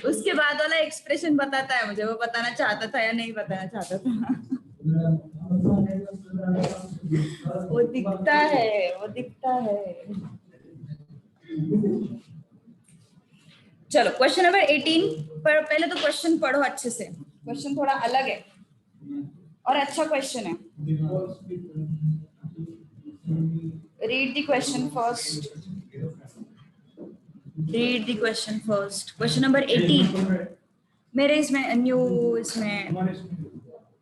उसके बाद वाला एक्सप्रेशन बताता है मुझे, वो बताना चाहता था या नहीं बताना चाहता था। वो दिखता है, वो दिखता है। चलो क्वेश्चन नंबर 18 पर पहले तो क्वेश्चन पढ़ो अच्छे से। क्वेश्चन थोड़ा अलग है और अच्छा क्वेश्चन है। Read the question first. Read the question first. Question number 18 मेरे इसमें न्यू इसमें,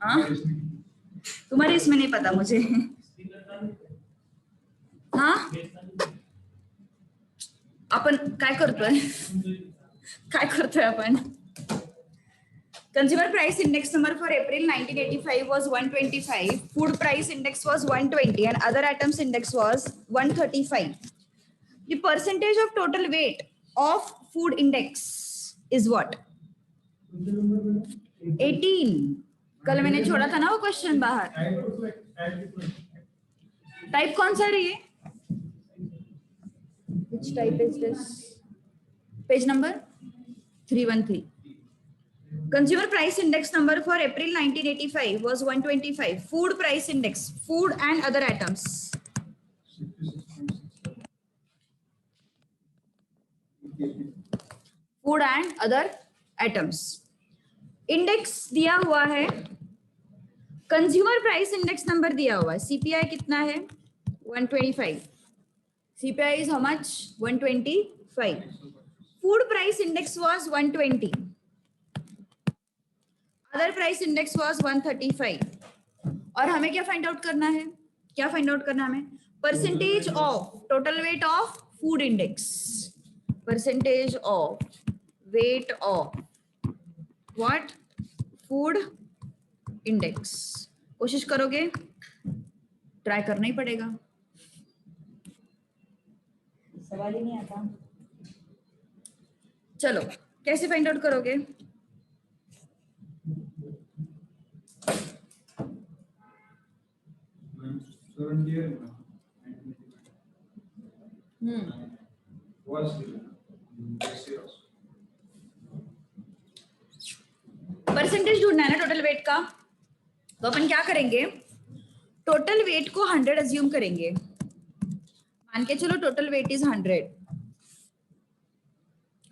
हाँ तुम्हारे इसमें नहीं पता मुझे। हाँ आपण काय करतोय, काय करतोय आपण? Consumer price index number for April 1985 was 125. Food price index was 120 and other items index was 135. The percentage of total weight of food index is what? 18. कल मैंने छोड़ा था ना वो क्वेश्चन बाहर। टाइप कौन सा है ये? Which type is this? Page number 313. Consumer price index number for April 1985 was 125. Food price index, food and other items. Food and other items. Index दिया हुआ है, कंज्यूमर प्राइस इंडेक्स नंबर दिया हुआ है। सीपीआई कितना है? 125. CPI is how much? 125. Food price index was 120. Other price index was 135. और हमें क्या फाइंड आउट करना है? क्या फाइंड आउट करना है हमें? Percentage of total weight of food index. Percentage of weight of what? Food index. कोशिश करोगे? ट्राई करना ही पड़ेगा, सवाल ही नहीं आता। चलो कैसे फाइंड आउट करोगे? परसेंटेज ढूंढना है ना टोटल वेट का, तो अपन क्या करेंगे? टोटल वेट को 100 अज्यूम करेंगे। मान के चलो टोटल वेट इज 100।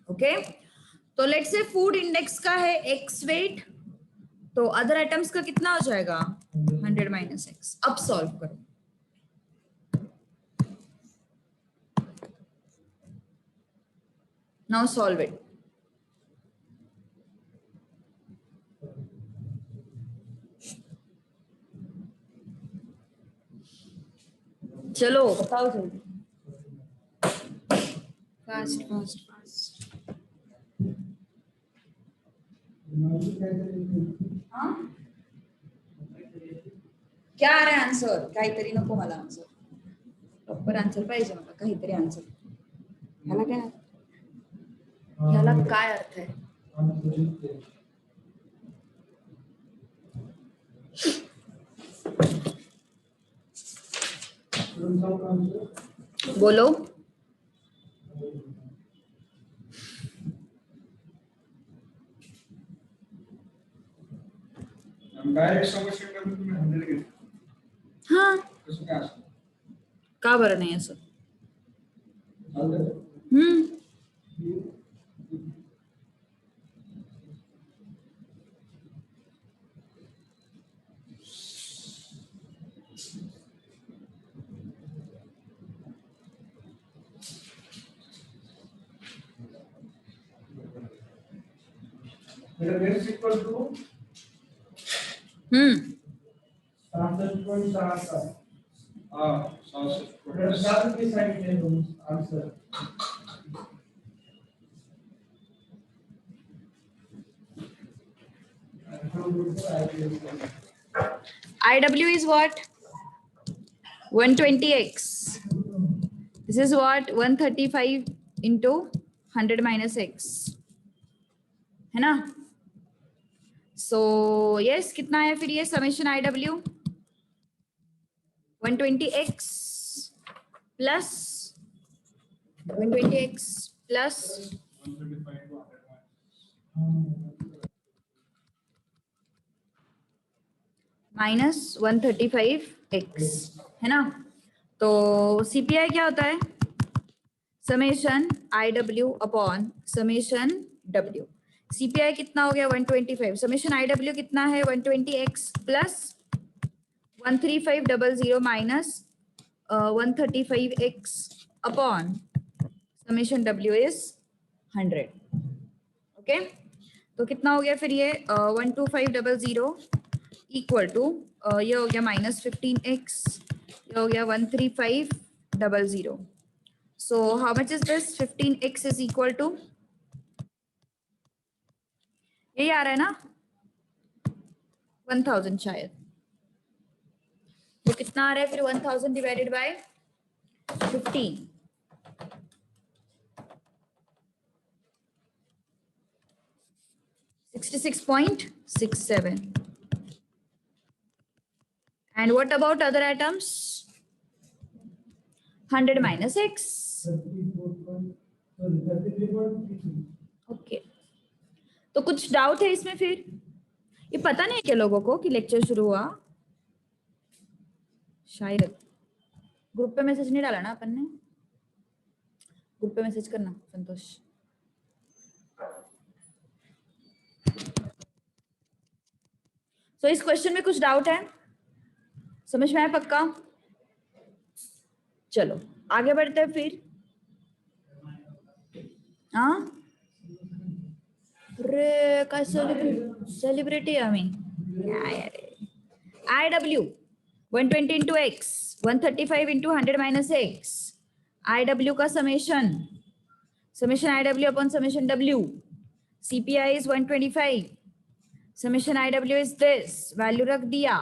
ओके, तो लेट्स से फूड इंडेक्स का है x वेट, तो अदर आइटम्स का कितना हो जाएगा? 100 माइनस x। अब सॉल्व करो। Now solve it. चलो बताओ जल्दी, फास्ट फास्ट फास्ट। हाँ क्या आ रहा है आन्सर? काहीतरी नको मला आन्सर, प्रॉपर आन्सर पाहिजे मला, काहीतरी आन्सर। ह्याला काय, ह्याला काय अर्थ आहे? बोलो। हाँ का बरं नाही असं? IW is what? 120x. This is what? 135 into 100 minus x, है ना? So yes, कितना है फिर ये summation IW? 120x plus 120x plus minus 135x है ना। तो सीपीआई क्या होता है, summation I W upon summation W. CPI कितना हो गया 125, समेशन आई डब्ल्यू कितना है 120x plus 13500 minus 135x upon summation W is 100। Okay, तो कितना हो गया फिर ये 12500 इक्वल टू ये हो गया माइनस 15x, ये हो गया 13500। So how much is this? 15x is equal to, यही आ रहा है ना 1000 शायद। तो कितना आ रहा है फिर 1000 divided by 15, 66.67। And what about other atoms? 100 minus x. Okay. तो कुछ डाउट है इसमें फिर? ये पता नहीं क्या लोगों को कि लेक्चर शुरू हुआ? शायद ग्रुप पे मैसेज नहीं डाला ना अपन ने? ग्रुप पे मैसेज करना संतोष। तो इस क्वेश्चन में कुछ डाउट है? समझ में आया पक्का? चलो आगे बढ़ते हैं फिर। हाँ काय सेलिब्रिटी आम्ही काय अरे I W 120 into X 135 into 100 minus X I W का summation summation I W upon summation W CPI is 125 summation I W is this value रख दिया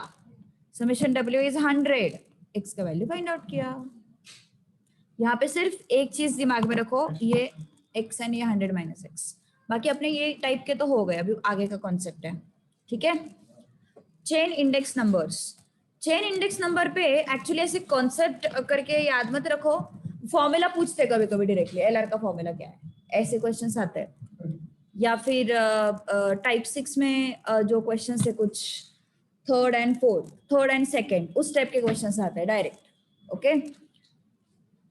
समेशन डब्ल्यू इज 100 एक्स का वैल्यू फाइंड आउट किया। यहाँ पे सिर्फ एक चीज दिमाग में रखो, ये एक्स एंड ये 100 माइनस एक्स, बाकी अपने ये टाइप के तो हो गए, अभी आगे का कॉन्सेप्ट है। ठीक है, chain index numbers. Chain index number पे एक्चुअली ऐसे कॉन्सेप्ट करके याद मत रखो, फॉर्मूला पूछते कभी कभी डायरेक्टली एलआर का फॉर्मूला क्या है, ऐसे क्वेश्चंस आते हैं। या फिर टाइप 6 में जो क्वेश्चंस है कुछ थर्ड एंड सेकंड उस टाइप के क्वेश्चंस आते हैं डायरेक्ट। ओके,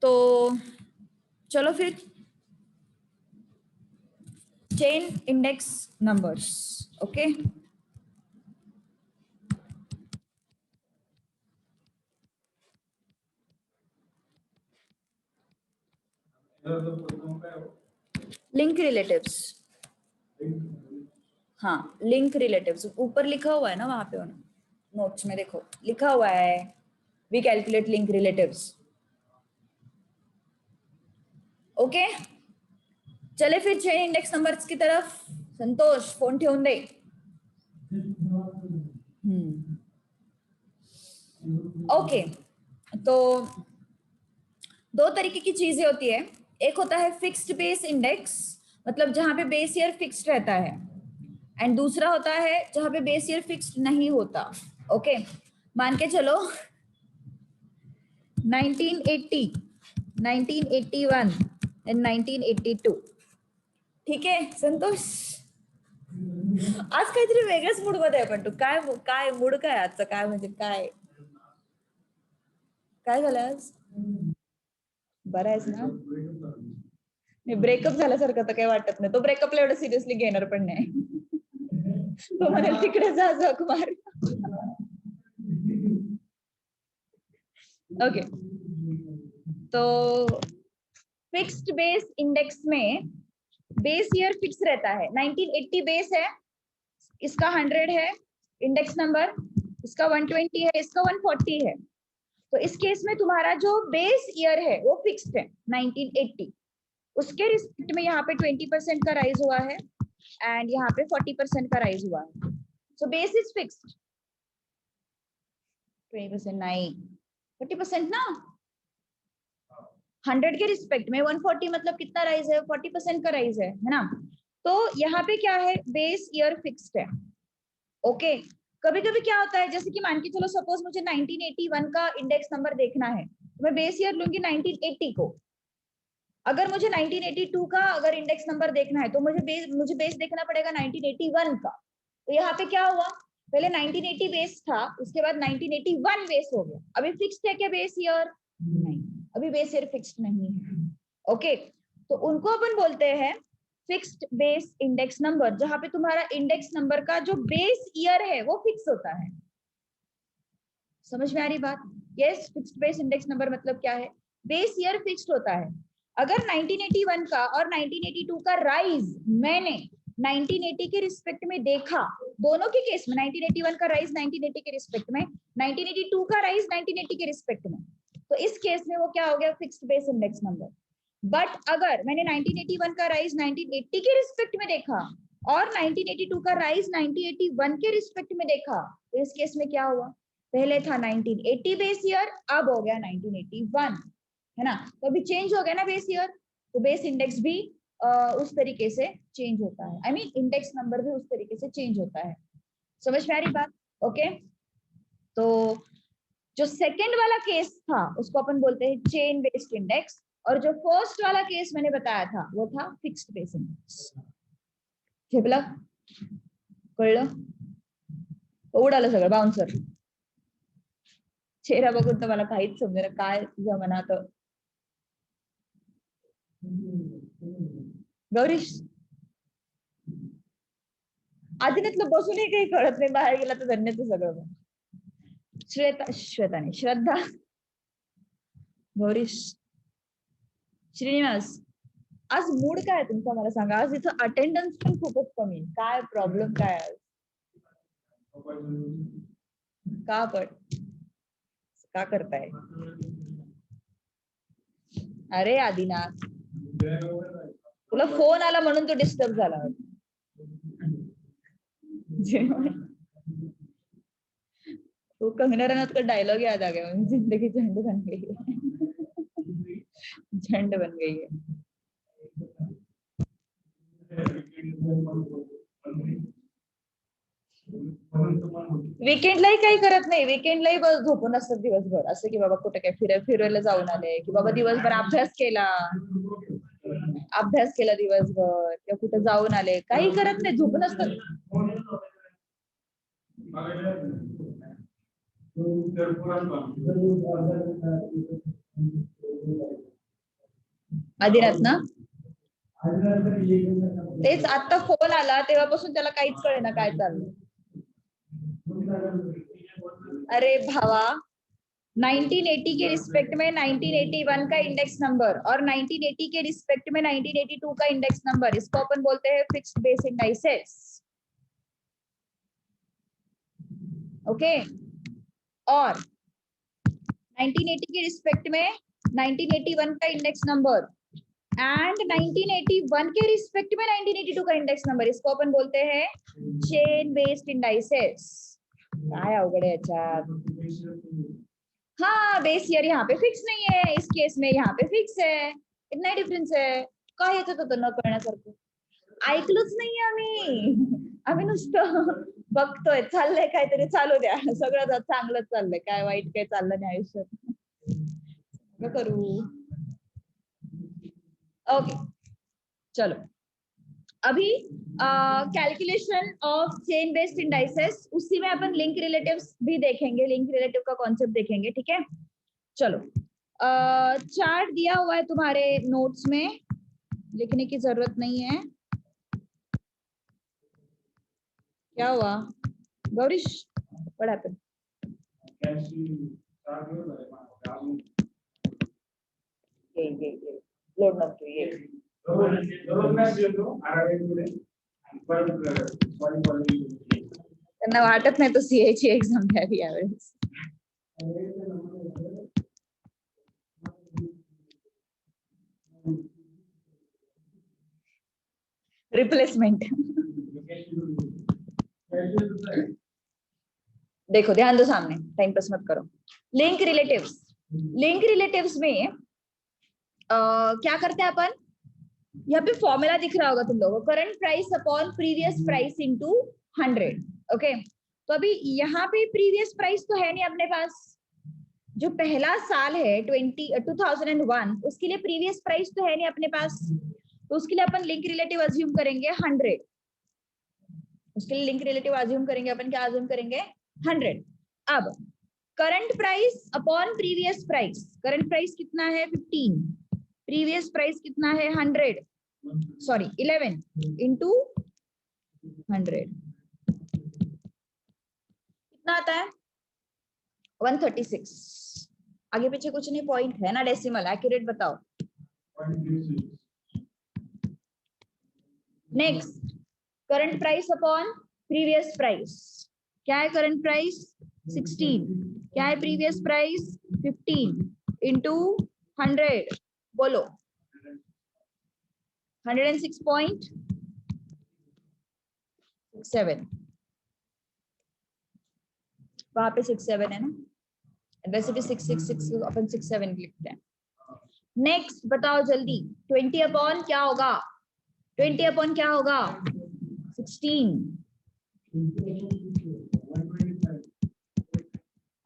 तो चलो फिर chain index numbers. Okay, link relatives. हाँ लिंक रिलेटिव्स ऊपर लिखा हुआ है ना, वहां पे नोट्स में देखो लिखा हुआ है we calculate link relatives. Okay, चले फिर चेन इंडेक्स नंबर्स की तरफ। संतोष फोन ठेवून दे। ओके, तो दो तरीके की चीजें होती है, एक होता है फिक्स्ड बेस इंडेक्स, मतलब जहां पे बेस ईयर फिक्स्ड रहता है, एंड दूसरा होता है जहां पे बेस ईयर फिक्स्ड नहीं होता। ओके, मान के चलो 1980, 1981 एंड 1982। ठीक है संतोष, आज काहीतरी वेगळाच मूड मध्ये आहे, पण तू काय काय मूड काय आजचं, काय म्हणजे काय काय झालं आज? बरं आहेस ना? नाही ब्रेकअप झाल्यासारखं तर काही वाटत नाही, तो ब्रेकअपला एवढं सिरियसली घेणार पण नाही। तो म्हणाल तिकडे जा जग मार। ओके, तो फिक्स्ड बेस इंडेक्स में बेस ईयर फिक्स रहता है, 1980 बेस है, इसका 100 है इंडेक्स नंबर, इसका 120 है, इसका 140 है। तो इस केस में तुम्हारा जो बेस ईयर है वो फिक्स्ड है 1980, उसके रिस्पेक्ट में यहाँ पे 20% का राइज हुआ है एंड यहाँ पे 40% का राइज हुआ है। So base is fixed. 20% नहीं, 40% ना, 100 के रिस्पेक्ट में 140 मतलब कितना राइज है, 40% का राइज है ना। तो यहाँ पे क्या है, बेस ईयर फिक्स्ड है। ओके, कभी कभी क्या होता है, जैसे कि मान के चलो सपोज मुझे 1981 का इंडेक्स नंबर देखना है, तो मैं बेस ईयर लूंगी 1980 को। अगर मुझे 1982 का अगर इंडेक्स नंबर देखना है तो मुझे बेस देखना पड़ेगा 1981 का। तो यहाँ पे क्या हुआ, पहले 1980 बेस था, उसके बाद 1981 बेस हो गया। अभी फिक्स्ड है क्या बेस ईयर? नहीं, अभी बेस ईयर फिक्स्ड नहीं है। ओके, तो उनको अपन बोलते हैं फिक्स्ड बेस इंडेक्स नंबर, जहां पे तुम्हारा इंडेक्स नंबर का जो बेस ईयर है वो फिक्स होता है। समझ में आ रही बात? Yes, fixed base index number मतलब क्या है, बेस ईयर फिक्स्ड होता है। अगर 1981 का और 1982 का राइज मैंने 1980 के रिस्पेक्ट में देखा, दोनों के केस में 1981 का राइज 1980 के रिस्पेक्ट में, 1982 का राइज 1980 के रिस्पेक्ट में, तो इस केस में वो क्या हो गया, fixed base index number. But अगर मैंने 1981 का राइज 1980 के रिस्पेक्ट में देखा और 1982 का राइज 1981 के रिस्पेक्ट में देखा, तो इस केस में क्या हुआ, पहले था 1980 बेस ईयर, अब हो गया 1981, है ना। तो अभी चेंज हो गया ना बेस ईयर, तो बेस इंडेक्स भी उस तरीके से चेंज होता है, आई मीन इंडेक्स नंबर भी उस तरीके से चेंज होता है। समझ में आ रही बात? ओके, तो जो सेकंड वाला केस था उसको अपन बोलते हैं चेन बेस्ड इंडेक्स, और जो फर्स्ट वाला केस मैंने बताया था वो था फिक्स्ड बेस इंडेक्स। ठेपला कळलं? उडालं सगळं बाउन्सर. चेहरा बघून तर मला काहीच समजेना काय जमाना. गौरीश आधीनातलं बसूनही काही कळत नाही, बाहेर गेला तर धन्यच सगळं. श्वेता नाही, श्रद्धा, गौरीश, श्रीनिवास, आज मूड काय तुमचा मला सांगा. आज इथं अटेंडन्स पण खूपच कमी, काय प्रॉब्लेम काय आज? का पण का करताय? अरे आदिनाथ, तुला फोन आला म्हणून तो डिस्टर्ब झाला. तो कंगना रनौत का डायलॉग याद आ गया, जिंदगी झंड बन गई है, झंड बन गई है. वीकेंडलाही काही करत नाही, वीकेंडलाही बस झोपून असतात दिवसभर, असं की बाबा कुठे काय फिरायला जाऊन आले, की बाबा दिवसभर अभ्यास केला दिवसभर, किंवा कुठे जाऊन आले, काही करत नाही, झोपून असतात. आदिनाथ ना, तेच आता फोन आला तेव्हापासून त्याला काहीच कळेना काय चाललं. अरे भावा, 1980 के रिस्पेक्ट में 1981 का इंडेक्स नंबर और 1980 के रिस्पेक्ट में 1982 का इंडेक्स नंबर, इसको अपन बोलते हैं फिक्स्ड बेस इंडाइसेस. ओके, और 1980 के रिस्पेक्ट में 1981 का इंडेक्स नंबर एंड 1981 के रिस्पेक्ट में 1982 का इंडेक्स नंबर, इसको अपन बोलते हैं चेन बेस्ड इंडाइसेस. काय अवघड आहे याच्यात. हाँ, बेस ईयर यहाँ पे फिक्स नहीं है, इस केस में यहाँ पे फिक्स है. इतना डिफरन्स आहे. काय येत होतं न कळण्यासारखं? ऐकलंच नाही आम्ही नुसतं बघतोय, चाललंय काहीतरी, चालू द्या, सगळं चांगलं चाललंय, काय वाईट काय चाललं नाही आयुष्यात. करू. ओके, चलो अभी calculation of chain based indices, उसी में अपन लिंक रिलेटिव्स भी देखेंगे, लिंक रिलेटिव का कॉन्सेप्ट देखेंगे. ठीक है, चलो चार्ट दिया हुआ है तुम्हारे नोट्स में, लिखने की जरूरत नहीं है. क्या हुआ गौरीश, व्हाट हैपेंड? ये लोड नव्हतो ये. त्यांना वाटत नाही तो सीए ची एक्झाम द्यावी यावेळेस. रिप्लेसमेंट. देखो ध्यान दो सामने, टाइम पास मत करो. लिंक रिलेटिव्स में क्या करते हैं अपन, यहाँ पे फॉर्मूला दिख रहा होगा तुम लोगों को, current price upon previous price into 100. Okay, तो अभी यहाँ पे प्रीवियस प्राइस तो है नहीं अपने पास, जो पहला साल है 2001, उसके लिए प्रीवियस प्राइस तो है नहीं अपने पास, तो उसके लिए अपन लिंक रिलेटिव अज्यूम करेंगे 100। उसके लिए लिंक रिलेटिव अज्यूम करेंगे अपन, क्या अज्यूम करेंगे 100। अब current price upon previous price, current price कितना है 15, प्रीवियस प्राइस कितना है 100, सॉरी 11 इंटू 100 कितना आता है 136। आगे पीछे कुछ नहीं, पॉइंट है ना, डेसिमल, एक्यूरेट बताओ। Next current price upon previous price, क्या है करंट प्राइस 16, क्या है प्रीवियस प्राइस 15 इंटू 100, बोलो 106.7, वहां पे 67 है ना, वैसे भी 666 अपन 67 लिखते हैं। नेक्स्ट बताओ जल्दी, 20 अपॉन क्या होगा, 20 अपॉन क्या होगा 16,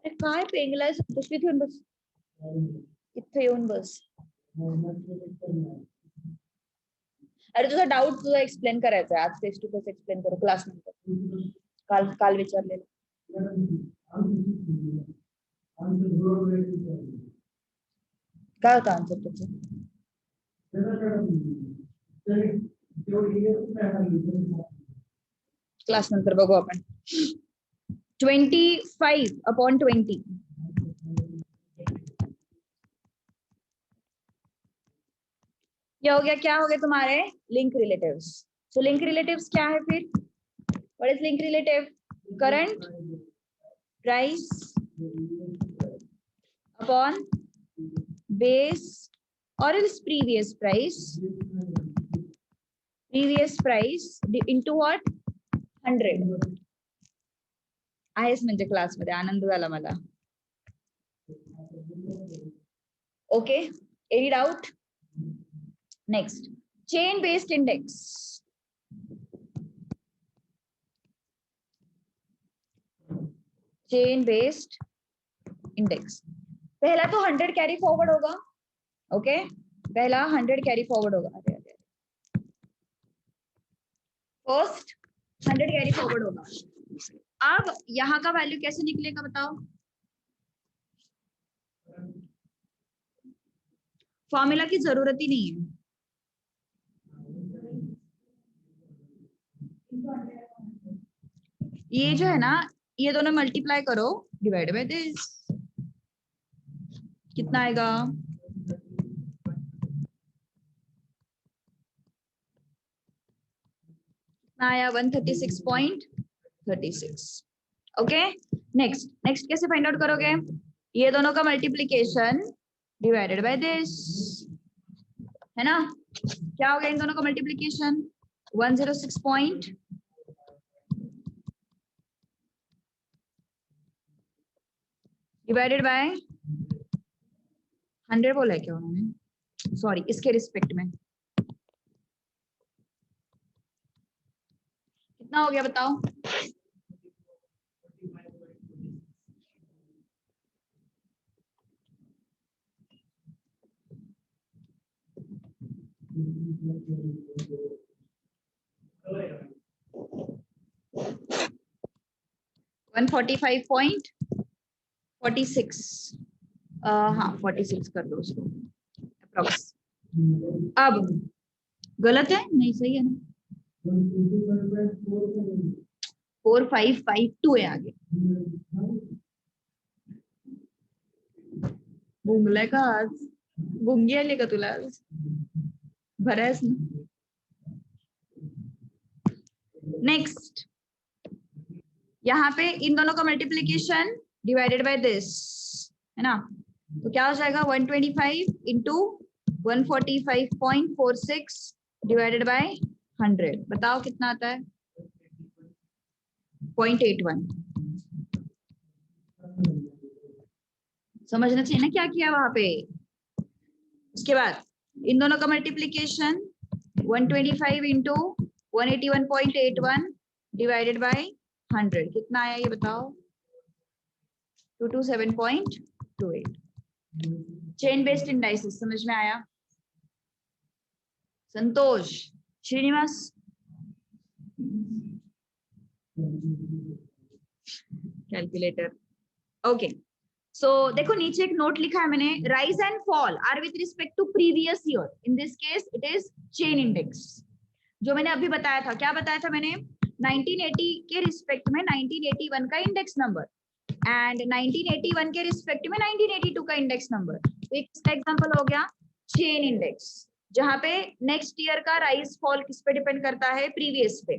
अरे काय पेंगलाय संतोषी ठेवून बस, इथे येऊन बस। अरे तुझा डाऊट तुझा एक्सप्लेन करायचा आहे आज, फेस टू फेस एक्सप्लेन करू क्लास नंतर, काल काल विचारलेलं काय होता आन्सर तुझं, क्लास नंतर बघू आपण। 25 अपॉन 20, क्या हो गया, क्या हो गए तुम्हारे link relatives. So link relatives क्या है फिर, what is link relative, current price upon base और is previous price into what 100। आहेस म्हणजे क्लास मध्ये, आनंद झाला मला। Okay, any doubt. Next chain based index, chain based index, पहला तो 100 कैरी फॉरवर्ड होगा, ओके पहला 100 कैरी फॉरवर्ड होगा, अरे अरे फर्स्ट 100 कैरी फॉरवर्ड होगा। अब यहाँ का वैल्यू कैसे निकलेगा बताओ, फॉर्मूला की जरूरत ही नहीं है, ये जो है ना, ये दोनों मल्टीप्लाई करो, डिवाइड बाय दिस, कितना आएगा, आया 136.36। ओके नेक्स्ट, नेक्स्ट कैसे फाइंड आउट करोगे, ये दोनों का मल्टीप्लीकेशन डिवाइडेड बाय दिस, है ना, क्या हो गया इन दोनों का मल्टीप्लीकेशन 106 पॉइंट डिवाइडेड बाय 100 बोला है क्या उन्होंने, सॉरी इसके रिस्पेक्ट में कितना हो गया बताओ, वन 45.46, हाँ 46 कर दो उसको अप्रॉक्स। अब गलत है नहीं, सही है ना, 4552 है आगे, गुंगलाय का आज, गुंगी आली का तुला आज, भरायस ना। नेक्स्ट यहाँ पे इन दोनों का मल्टीप्लीकेशन डिवाइडेड बाय दिस, है ना, तो क्या हो जाएगा 125 इंटू 145.46 डिवाइडेड बाय 100, बताओ कितना आता है 0.81। समझना चाहिए ना क्या किया वहां पे। उसके बाद इन दोनों का मल्टीप्लीकेशन 125 इंटू 181.81 डिवाइडेड बाय 100, कितना आया ये बताओ 227.2। to 8. चेन बेस्ड इंडाइसेस समझ में आया? Santosh, Srinivas, calculator. Okay, so देखो नीचे एक नोट लिखा है मैंने, rise and fall are with respect to previous year, in this case it is chain index. जो मैंने अभी बताया था, क्या बताया था मैंने, 1980 के रिस्पेक्ट में 1981 का इंडेक्स नंबर एंड 1981 के रिस्पेक्ट में 1982 का इंडेक्स नंबर। तो एक इसका एग्जांपल हो गया चेन इंडेक्स, जहां पे नेक्स्ट ईयर का राइज फॉल किस पे डिपेंड करता है, प्रीवियस पे।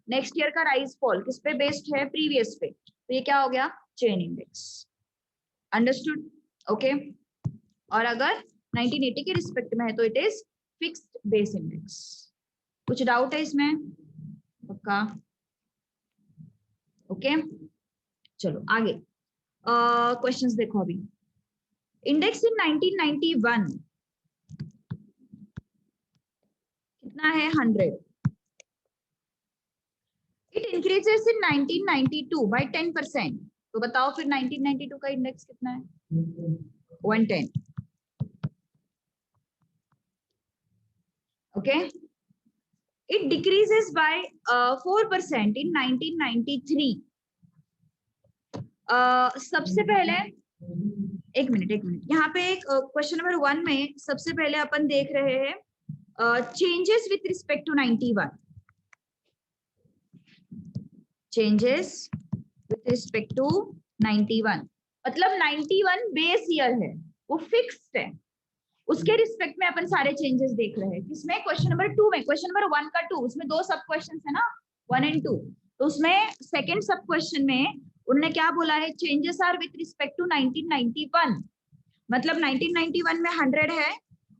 नेक्स्ट ईयर का राइज फॉल किस पे बेस्ड है, प्रीवियस पे। तो ये क्या हो गया, चेन इंडेक्स। अंडरस्टूड? ओके। और अगर 1980 के रिस्पेक्ट में है तो it is fixed base index. कुछ डाउट है इसमें? पक्का? ओके, चलो आगे क्वेश्चंस देखो। अभी इंडेक्स इन 1991 कितना है, 100। It increases in 1992 by 10%। तो बताओ फिर 1992 का इंडेक्स कितना है, 110। ओके, इट डिक्रीजेस बाय 4% इन 1993। सबसे पहले एक मिनट यहाँ पे एक क्वेश्चन नंबर 1 में सबसे पहले अपन देख रहे हैं changes with respect to 91। Changes with respect to 91 मतलब 91 बेस ईयर है, वो फिक्स्ड है, उसके रिस्पेक्ट में अपन सारे चेंजेस देख रहे हैं। किसमें, क्वेश्चन नंबर 2 में। क्वेश्चन नंबर 1 का 2, उसमें दो सब क्वेश्चन है ना, 1 एंड 2। तो उसमें सेकंड सब क्वेश्चन में उन्होंने क्या बोला है, changes are with respect to 1991। मतलब 1991 में 100 है,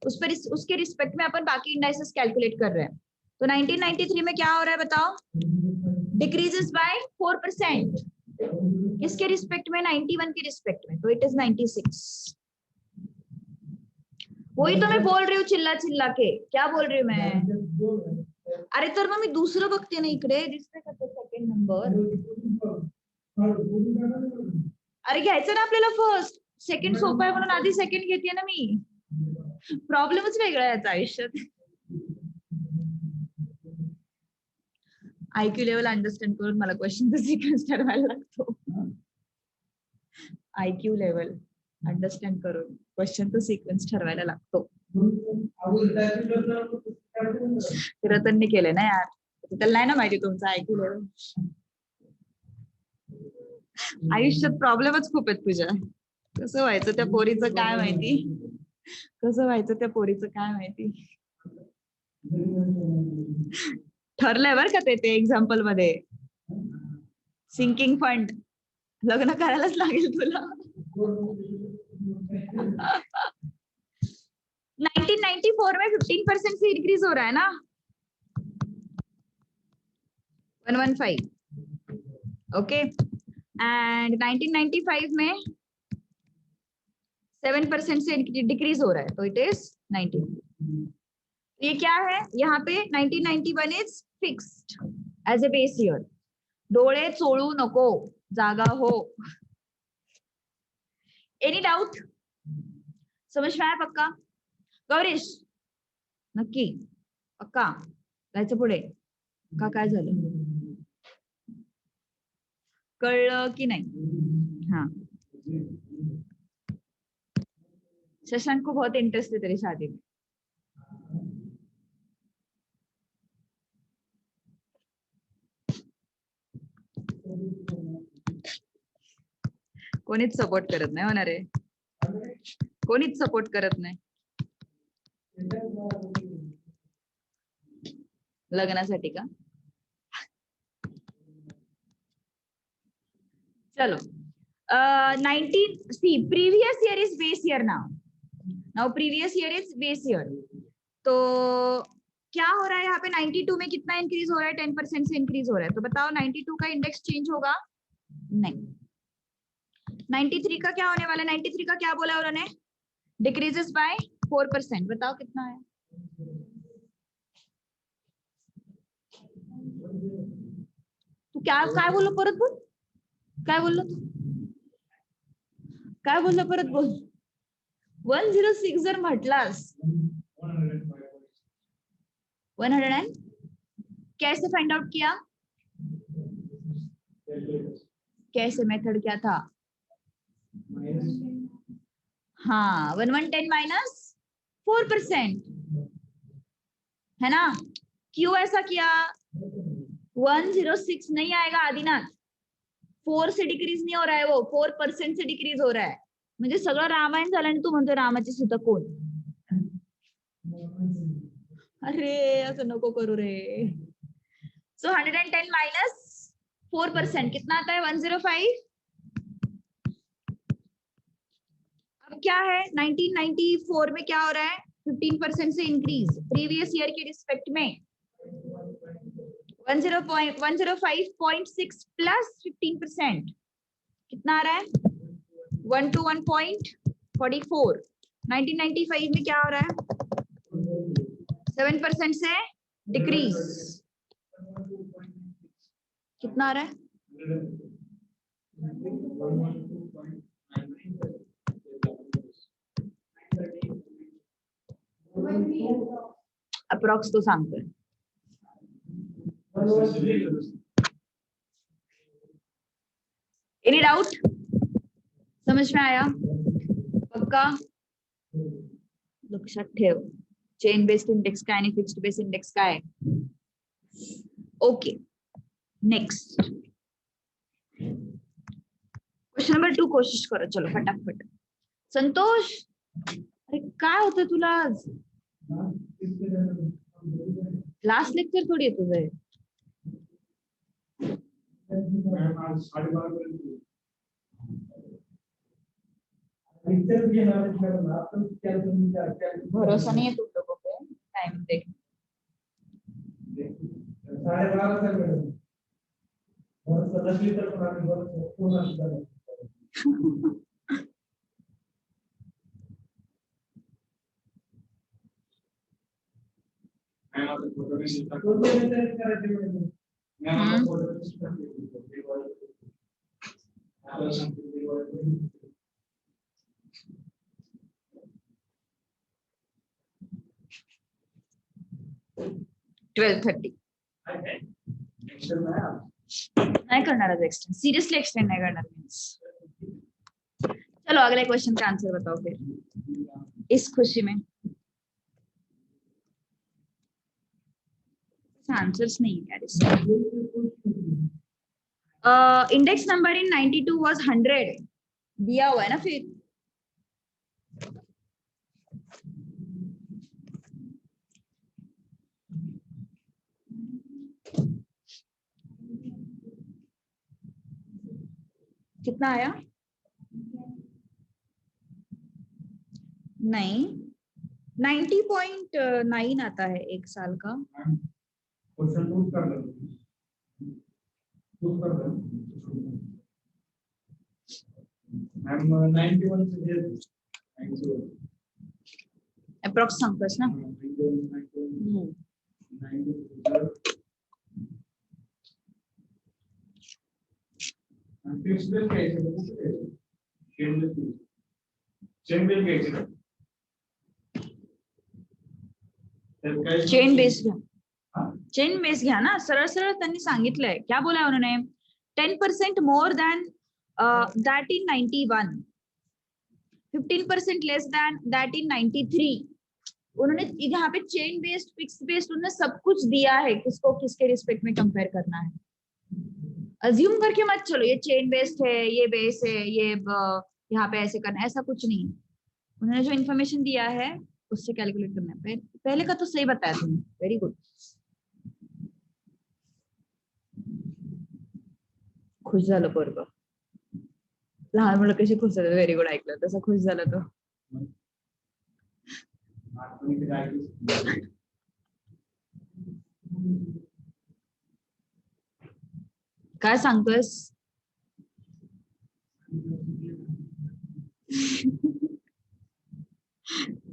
उस पर उसके रिस्पेक्ट में अपन बाकी इंडाइसेस कैलकुलेट कर रहे हैं। तो 1993 में क्या हो रहा है बताओ, डिक्रीजेस बाय 4%। किसके रिस्पेक्ट में, 91 के रिस्पेक्ट में, तो इट इज 96। वही तो मैं बोल रही हूँ चिल्ला चिल्ला के, क्या बोल रही हूँ मैं? अरे तर मग मी दुसरं बघते ना इकडे, दिसतंय का ते सेकंड नंबर? अरे घ्यायचं ना आपल्याला फर्स्ट, सेकंड सोपं आहे म्हणून आधी सेकंड घेते ना मी। प्रॉब्लेमच वेगळा आहे याचा आयुष्यात। आयक्यू लेवल अंडरस्टँड करून मला क्वेश्चनचा सिक्वेन्स ठरवायला लागतो। आयक्यू लेवल अंडरस्टँड करून क्वेश्चनचा सिक्वेन्स ठरवायला लागतो। रतनने केलं ना यार, त्याला नाही ना माहिती तुमचा आयक्यू लेवल। आयुष्यात प्रॉब्लेमच खूप आहेत तुझ्या। कसं व्हायचं त्या पोरीचं काय माहिती, कसं व्हायचं त्या पोरीचं काय माहिती। ठरलंय बरं का ते एक्झाम्पल मध्ये, सिंकिंग फंड, लग्न करायलाच लागेल तुला। 1994 में 15% से इंक्रीज हो रहा है ना, 115। ओके, एंड 1995 में 7% से डिक्रीज हो रहा है, तो इट इज 19। ये क्या है, यहाँ पे 1991 is fixed as a base year. डोळे चोळू नको, जागा हो। Any doubt? समझ में आया पक्का? गौरीश नक्की पक्का? जायचं पुढे का, काय झालं, कळलं की नाही? हाँ, शशांक को बहुत इंटरेस्ट है तेरी शादी में। कोणीच सपोर्ट करत नाही होणार रे, कोणीच सपोर्ट करत नाही लग्नासाठी का? चलो 19 see previous year is base year now previous year is base year. तो क्या हो रहा है यहाँ पे, 92 में कितना इंक्रीज हो रहा है, 10% से इंक्रीज हो रहा है। तो बताओ 92 का इंडेक्स चेंज होगा? नहीं। 93 का क्या होने वाला है, 93 का क्या बोला उन्होंने, डिक्रीजेस बाय 4%। बताओ कितना है? तू क्या काय बोललो, परत बोल, काय बोललो तू, काय बोलला परत बोल. 106 जर म्हटलास 100 कैसे फाइंड आउट किया, कैसे मेथड क्या था? हाँ 1110 माइनस 4% है ना. क्यों ऐसा किया? 106 नहीं आएगा आदिनाथ, 4 से डिक्रीज नहीं हो रहा है, वो 4% से डिक्रीज हो रहा है. म्हणजे सगळं रामायण झालं आणि तू म्हणतो रामाची सीता कोण? अरे असं नको करू रे. सो 110 माइनस 4% कितना आता है? 105. अब क्या है 1994 में क्या हो रहा है? 15% से इंक्रीज प्रीवियस ईयर के रिस्पेक्ट में 105.6 प्लस 15% कितना आ रहा है? 121.44. 1995 में क्या हो रहा है? 7% से डिक्रीज कितना आ रहा है? अप्रॉक्स तो सांगतोय. Any doubt? समझ में आया? पक्का? लक्षात ठेव चेन बेस्ड इंडेक्स काय आणि फिक्स्ड बेस्ड इंडेक्स काय. ओके नेक्स्ट क्वेश्चन नंबर 2 कोशिश करो. चलो फटाफट. संतोष अरे काय होतं तुला आज? लास्ट लेक्चर थोडी आहे तुझं. भरोसा नहीं है तुम लोगों पे. टाइम देख 12:30. नहीं करना है एक्सटेंड. सीरियसली एक्सटेंड नहीं करना. चलो अगले क्वेश्चन का आंसर बताओ फिर इस खुशी में. आंसर्स नहीं है. इंडेक्स नंबर इन 92 वाज 100 दिया हुआ है ना. फिर कितना आया? नहीं 90.9 आता है एक साल का. अप्रॉक्स सांगतोस ना. चेन बेस घ्या. चेन बेस घ्या ना. सरळ सरळ त्यांनी सांगितलंय. क्या बोला है उन्होंने? 10% more than that in 91, 15% less than that in 93. उन्होंने यहाँ पे चेन बेस्ड फिक्स बेस्ड उन्होंने सब कुछ दिया है. किसको किसके रिस्पेक्ट में कंपेयर करना है. अज्यूम करके मत चलो ये चेन बेस्ड है, ये बेस है, ये यहाँ पे ऐसे करना, ऐसा कुछ नहीं. उन्होंने जो इन्फॉर्मेशन दिया है उससे कैलकुलेट करना है. पहले का तो सही बताया तुमने. Very good. खुश झालं पोरगं. लहान मुलं कशी खुश झालं. Very good. ऐकलं तसं खुश झालं तो. काय सांगतोयस?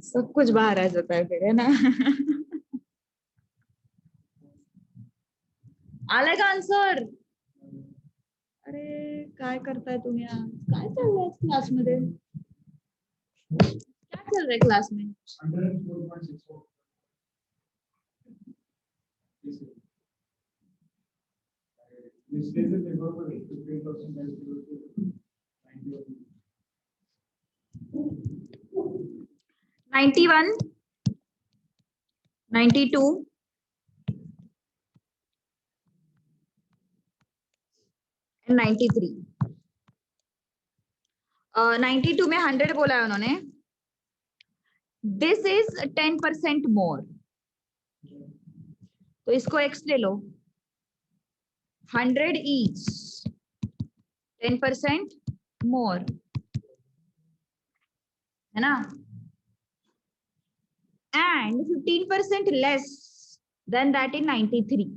सब कुछ बाहर आ जाता है फिर है ना. आलाय का आन्सर? अरे काय करताय तुम्ही आज? काय चाललंय क्लास मध्ये? क्या चल रहा है क्लास में? 104.64. This is the paper for 15% and 91, 92, 93. 92 में 100 बोला है उन्होंने. दिस इज 10% मोर, तो इसको x ले लो. 100 each, 10% मोर, है ना? And 15% less than that in 93.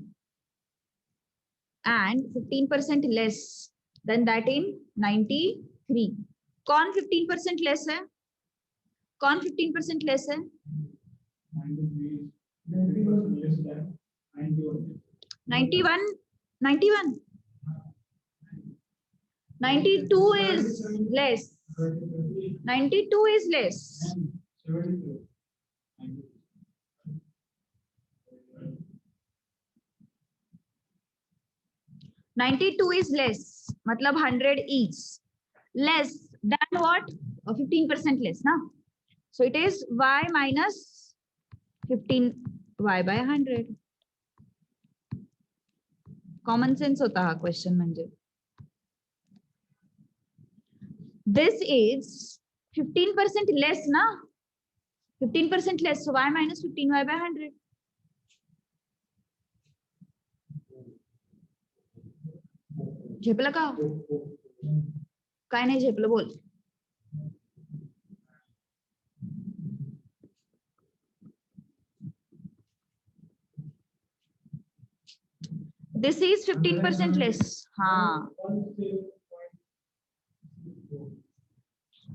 And 15% less than that in 93. कौन 15% लेस है? कौन 15% लेस है? 91, 91. 92 is less. 92 is less. 92 is less, मतलब 100 each. Less than what? 15% less, ना? So it is y minus 15y by 100. Common sense होता हा question म्हणजे. This is 15% less, ना? 15% less, so y minus 15y by 100. झेपलं का? काय नाही झेपलं, बोल. This is 15% less. हाँ,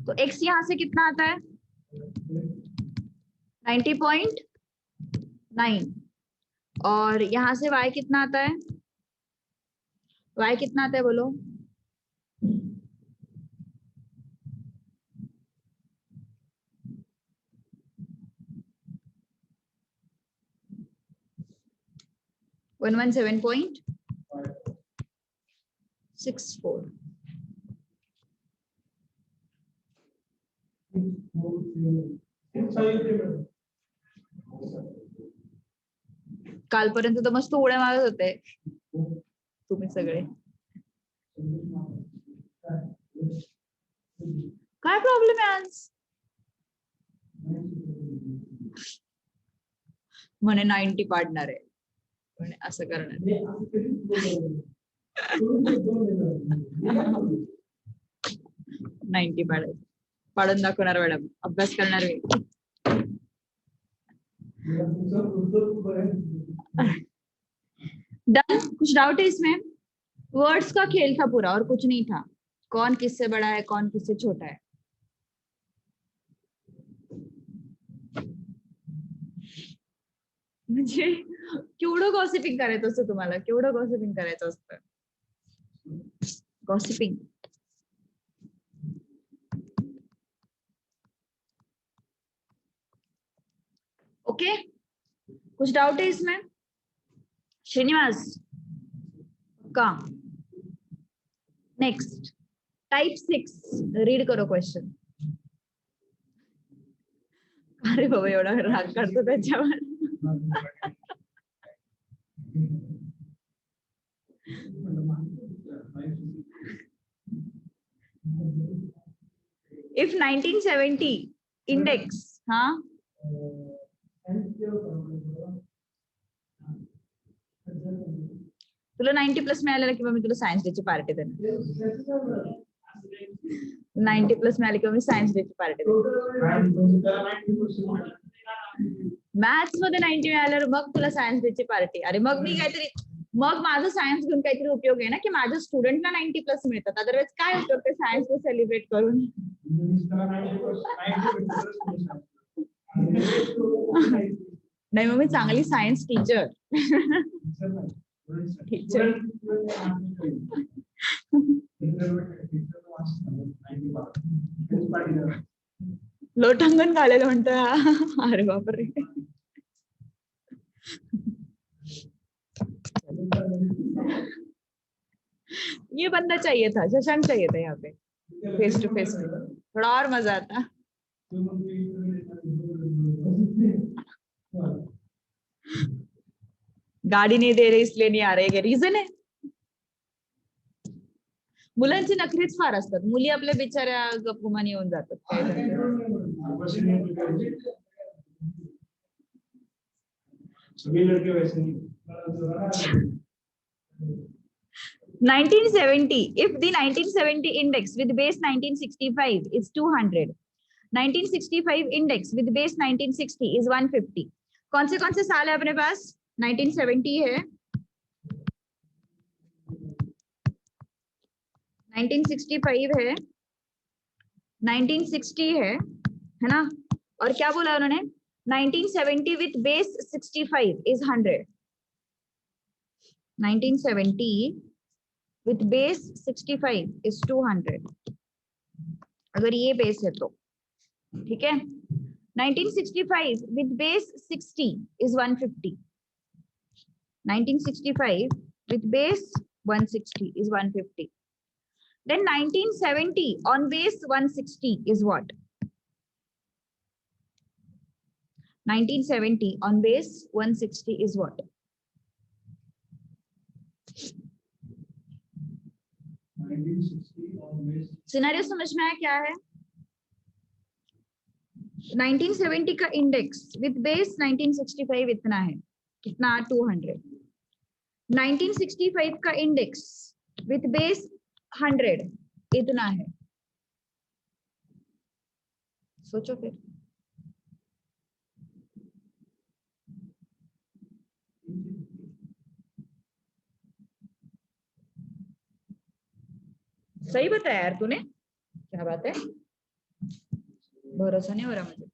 तो x यहां से कितना आता है? 90.9. और यहां से y कितना आता है? y कितना आता है बोलो? One 117.64. कालपर्यंत तर मस्त उड्या मारत होते तुम्ही सगळे. काय प्रॉब्लेम आहे आज? म्हणे 90 पाडणार आहे, म्हणे असं करणार. 90 पाडायचं, पाडून दाखवणार मॅडम, अभ्यास करणार मी. डन. कुछ डाउट है इसमें? वर्ड्स का खेल था पूरा और कुछ नहीं था. कौन किससे बड़ा है, कौन किससे छोटा है. म्हणजे केवढं गॉसिपिंग करायचं असतं तुम्हाला, केवढं गॉसिपिंग करायचं असतं. गॉसिपिंग. ओके, कुछ डाउट है इसमें? श्रीनिवास का नेक्स्ट टाइप 6 रीड करो क्वेश्चन. अरे बाबा एवढा राग काढतो त्याच्यावर. If 1970 index, हाँ, तुला 90 प्लस मिळालेला किंवा मी तुला सायन्स डेची पार्टी देणार. 90 प्लस मिळाले किंवा मी सायन्स डेची पार्टी देणार. मॅथ्स मध्ये 90 मिळाल्यावर मग तुला सायन्स डेची पार्टी. अरे मग मी काहीतरी, मग माझं सायन्स घेऊन काहीतरी उपयोग आहे ना, की माझ्या स्टुडंटला 90 प्लस मिळतात. अदरवाइज काय उपयोग ते सायन्स डे सेलिब्रेट करून. नाही मग मी चांगली सायन्स टीचर. टीचर लोटांगण घालेलं म्हणतोय. अरे बापरे. ये बंदा चाहिए था, शशांक चाहिए था यहाँ पे फेस टू फेस में, थोड़ा और मजा आता. गाडी नहीं दे रहे इसलिए नहीं आ रहे, रीजन आहे. मुलांची नखरीच फार असतात. मुली आपल्या बिचाऱ्या गपगुमान येऊन जातात. काय सभी लड़के वैसे नहीं. 1970, if the 1970 index with base 1965 is 200, 1965 index with base 1960 is 150. कौन से साल है अपने पास? 1970 है, 1965 है, 1960 है ना? और क्या बोला उन्होंने? 1970 with base 65 is 100. 1970 with base 65 is 200. अगर ये बेस है तो ठीक है. 1965 with base 60 is 150. 1965 with base 160 is 150. Then 1970 on base 160 is what? 1970 on base 160 is what? Scenario समझ में आया क्या है? 1970 का इंडेक्स विद बेस 1965 इतना है, कितना? 200. 1965 का इंडेक्स विद बेस 100 इतना है. सोचो फिर. सही बताया यार तूने, क्या बात है, भरोसा नहीं हो रहा मुझे.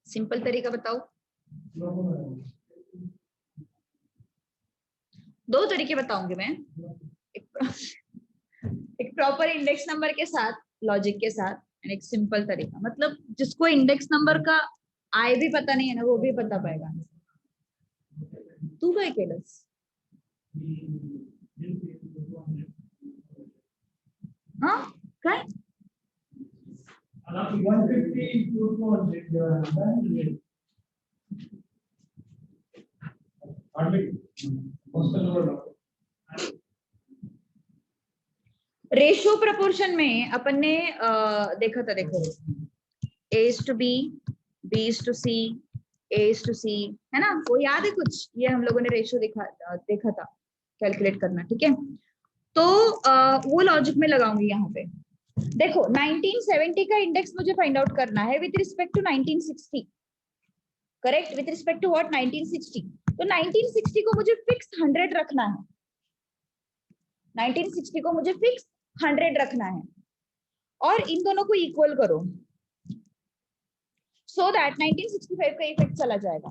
सिंपल तरीका बताओ. दो तरीके बताऊंगी मैं. एक प्रॉपर इंडेक्स नंबर के साथ, लॉजिक के साथ, एंड एक सिंपल तरीका. मतलब जिसको इंडेक्स नंबर का आय भी पता नहीं है ना, वो भी पता पाएगा. तू काय केलंस? हाँ काय? 150 to 200. रेशियो प्रपोर्शन में अपन ने देखा था, देखो A is to B, B is to C, A is to C, है ना? वो याद है कुछ? ये हम लोगों ने रेशियो देखा था कैलकुलेट करना. ठीक है, तो वो लॉजिक में लगाऊंगी यहाँ पे. देखो 1970 का इंडेक्स मुझे फाइंड आउट करना है with respect to 1960. Correct, with respect to what? 1960. तो 1960 को मुझे फिक्स 100 रखना है. 1960 को मुझे फिक्स 100 रखना है और इन दोनों को इक्वल करो, सो दैट 1965 का इफेक्ट चला जाएगा.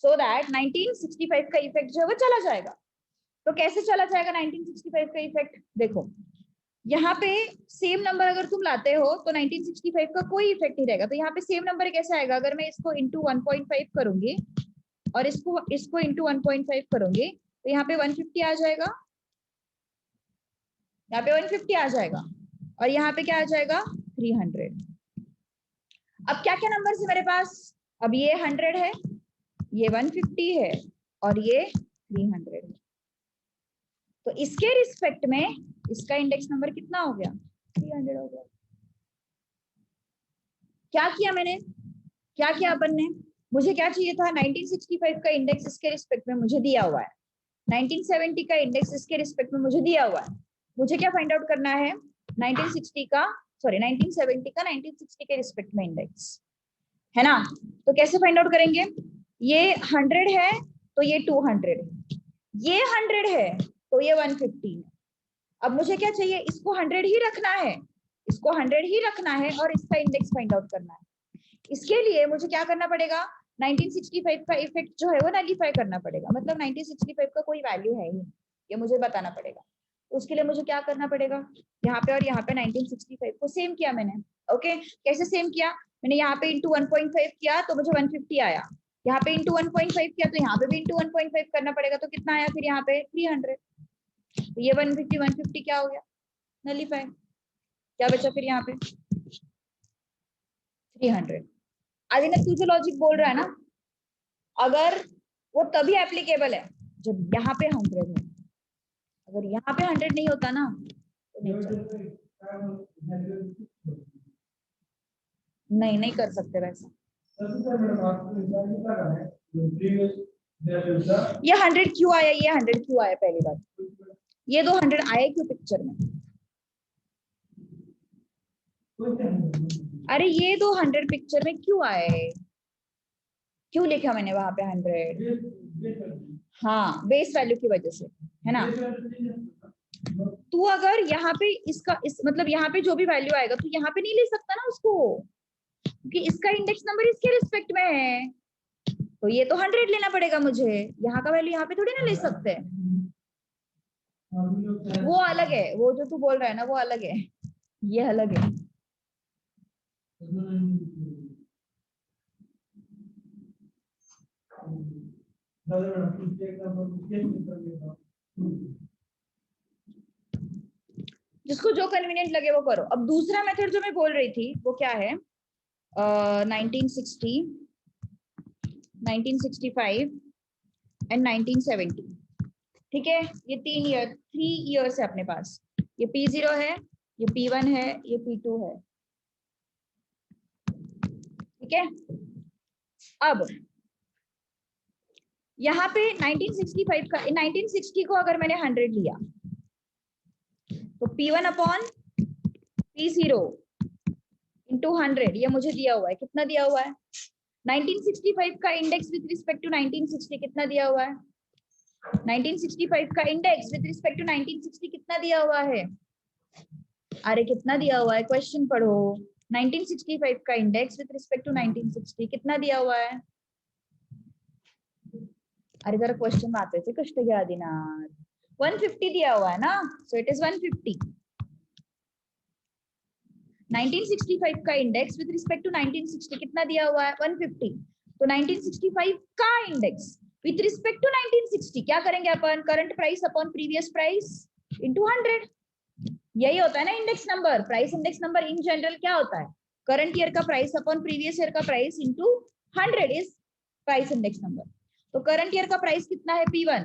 सो दैट 1965 का इफेक्ट जो है वो चला जाएगा. तो कैसे चला जाएगा 1965 का इफेक्ट? देखो यहाँ पे सेम नंबर अगर तुम लाते हो तो 1965 का कोई इफेक्ट नहीं रहेगा. तो यहाँ पे सेम नंबर कैसे आएगा? अगर मैं इसको इंटू 1.5 करूंगी और इसको इंटू 1.5 करूंगी तो यहाँ पे 150 आ जाएगा, यहाँ पे 150 आ जाएगा और यहाँ पे क्या आ जाएगा? 300. अब क्या क्या नंबर है मेरे पास? अब ये 100 है, ये 150 है और ये 300 है. तो इसके रिस्पेक्ट में इसका इंडेक्स नंबर कितना हो गया? 300 हो गया. क्या किया मैंने? क्या किया अपन ने? मुझे क्या चाहिए था? 1965 का इंडेक्स इसके रिस्पेक्ट में मुझे दिया हुआ है, 1970 का इंडेक्स इसके रिस्पेक्ट में मुझे दिया हुआ है. मुझे क्या फाइंड आउट करना है? 1970 का 1960 के रिस्पेक्ट में इंडेक्स, है ना? तो कैसे फाइंड आउट करेंगे? ये 100 है तो ये 200 है, ये 100 है तो ये 150 है. अब मुझे क्या चाहिए, इसको 100 ही रखना है, इसको 100 ही रखना है और इसका इंडेक्स फाइंड आउट करना है। इसके लिए मुझे क्या करना पड़ेगा, 1965 का इफेक्ट जो है वो नलीफाई करना पड़ेगा, मतलब 1965 का कोई वैल्यू है ही, ये मुझे बताना पड़ेगा। तो उसके लिए मुझे क्या करना पड़ेगा, यहाँ पे और यहाँ पे 1965 को सेम किया मैंने। ओके, कैसे सेम किया, मैंने यहाँ पे इंटू 1.5 किया तो मुझे 150 आया, यहाँ पे इंटू 1.5 किया तो यहाँ पे भी इंटू 1.5 करना पड़ेगा, तो कितना आया फिर यहाँ पे 300। तो ये 150 क्या हो गया, नलीफाई। क्या बचा फिर यहाँ पे 300। आदित्य तू जो लॉजिक बोल रहा है ना, अगर वो तभी एप्लीकेबल है जब यहाँ पे 100 है, अगर यहाँ पे 100 नहीं होता ना तो नहीं चलता। नहीं कर सकते वैसा। ये 100 क्यों आया, ये 100 क्यों आया, पहली बात ये 200 आए क्यों पिक्चर में, अरे ये 200 पिक्चर में क्यों आए, क्यों लिखा मैंने वहां पे 100, हाँ बेस वैल्यू की वजह से है ना। तू अगर यहाँ पे इसका मतलब यहाँ पे जो भी वैल्यू आएगा तू यहाँ पे नहीं ले सकता ना उसको, क्योंकि इसका इंडेक्स नंबर इसके रिस्पेक्ट में है, तो ये तो 100 लेना पड़ेगा मुझे, यहाँ का वैल्यू यहाँ पे थोड़ी ना ले सकते। वो अलग है, वो जो तू बोल रहा है ना वो अलग है, ये अलग है। जिसको जो कन्वीनियंट लगे वो करो। अब दूसरा मेथड जो मैं बोल रही थी वो क्या है, 1960, 1965 एंड 1970। ठीक है, ये 3 ईयर्स है अपने पास, ये P0 है, ये P1 है, ये P2 है। ठीक है, अब यहाँ पे 1965 का, 1960 को अगर मैंने 100 लिया तो P1 अपॉन P0 इंटू 100, ये मुझे दिया हुआ है, कितना दिया हुआ है 1965 का इंडेक्स विद रिस्पेक्ट टू 1960 कितना दिया हुआ है, 1965 का इंडेक्स विद रिस्पेक्ट टू 1960 कितना दिया हुआ है, अरे कितना दिया हुआ है, क्वेश्चन पढ़ो। 1965 का इंडेक्स विद रिस्पेक्ट टू 1960 कितना दिया हुआ है, अरे जरा क्वेश्चन वाचायचे कष्ट घ्या आदिनाथ। 150 दिया हुआ है ना, सो इट इज 150। 1965 का इंडेक्स विद रिस्पेक्ट टू 1960 कितना दिया हुआ है 150, तो 1965 का इंडेक्स विद रिस्पेक्ट टू 1960 क्या करेंगे अपन, current price upon previous price into 100, यही होता है ना index number. Price index number in general क्या होता है, करंट ईयर का प्राइस अपॉन प्रीवियस ईयर का price into 100 is price index number. तो करंट ईयर का प्राइस कितना है P1,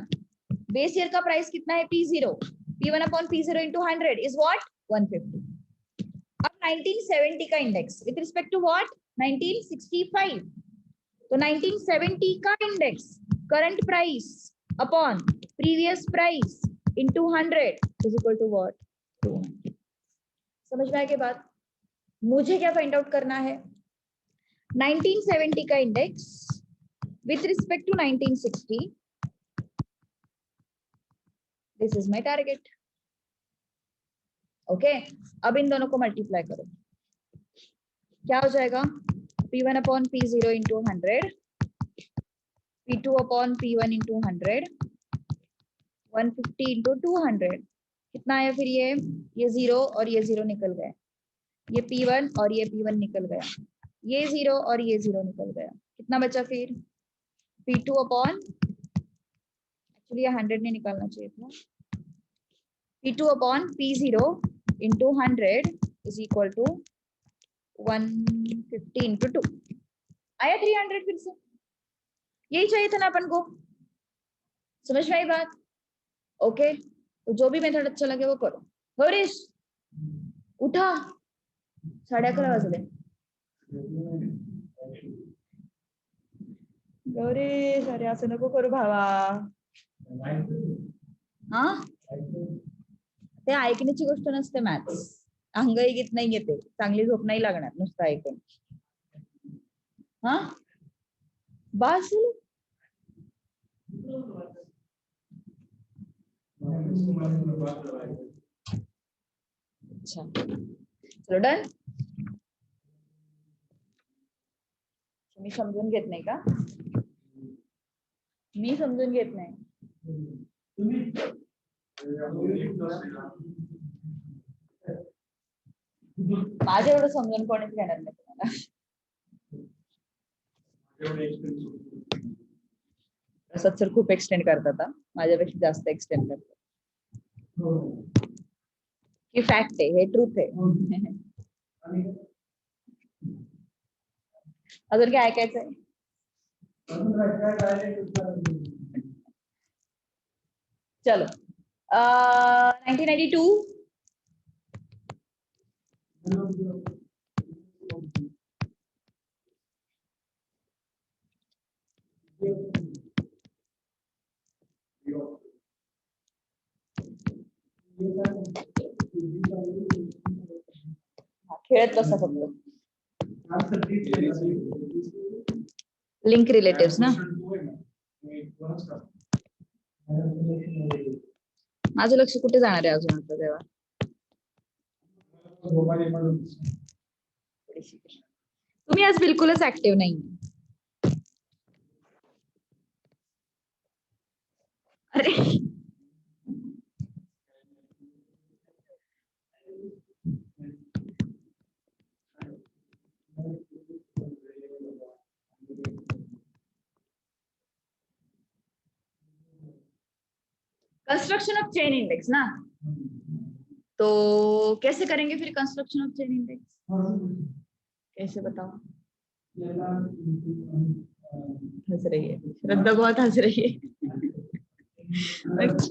बेस ईयर का प्राइस कितना है P0, P1 upon P0 into 100 is what 150। अब 1970 का index with respect to what 1965, तो 1970 का index current price upon previous price into 100 is equal to what 200। समझ में आया के बाद मुझे क्या फाइंड आउट करना है, 1970 का index with respect to 1960, this is my target. Okay, अब इन दोनों को मल्टीप्लाई करो, क्या हो जाएगा P1 upon P0 into 100, P2 upon P1 into 100, 150 into 200 कितना आया फिर, ये 0 और ये 0 निकल गया, ये P1 और ये P1 निकल गया, ये 0 और ये 0 निकल गया, कितना बचा फिर P2 अपॉन, एक्चुअली ये 100 नहीं निकालना चाहिए था, P2 upon P0 into 100 is equal to 150 into 2, आया 300 फिर से, यही चाहिए था ना अपन को। समझ में आई बात, ओके। तो जो भी मेथड अच्छा लगे वो करो। गौरीश उठा, 11:30 वाजले। गौरीश अरे असं नको करू भावा, हा ते ऐकण्याची गोष्ट नसते मॅथ्स, अंगही घेत नाही घेते, चांगली झोप नाही लागणार नुसतं ऐकून, हा बस अच्छा चलो डन. मी समजून घेत नाही का? मी समजून घेत नाही. माझं एवढं समजून कोणीच घेणार नाही तुम्हाला. प्रसाद सर खूप एक्सटेंड करतात हा. माझ्यापेक्षा जास्त एक्सटेंड करतात. ही फॅक्ट आहे, हे ट्रूथ आहे. अजून काय ऐकायचंय? चलो 1992. खेळत बसा फक्त. लिंक रिलेटिव्स ना. माझं लक्ष कुठे जाणार आहे अजून आता तेव्हा. तुम्ही आज बिलकुलच ऍक्टिव्ह नाही. अरे कंस्ट्रक्शन ऑफ चेन इंडेक्स ना. तो कैसे करेंगे फिर कंस्ट्रक्शन ऑफ चेन इंडेक्स? कैसे बताओ? हंस रही है श्रद्धा, बहुत हंस रही है.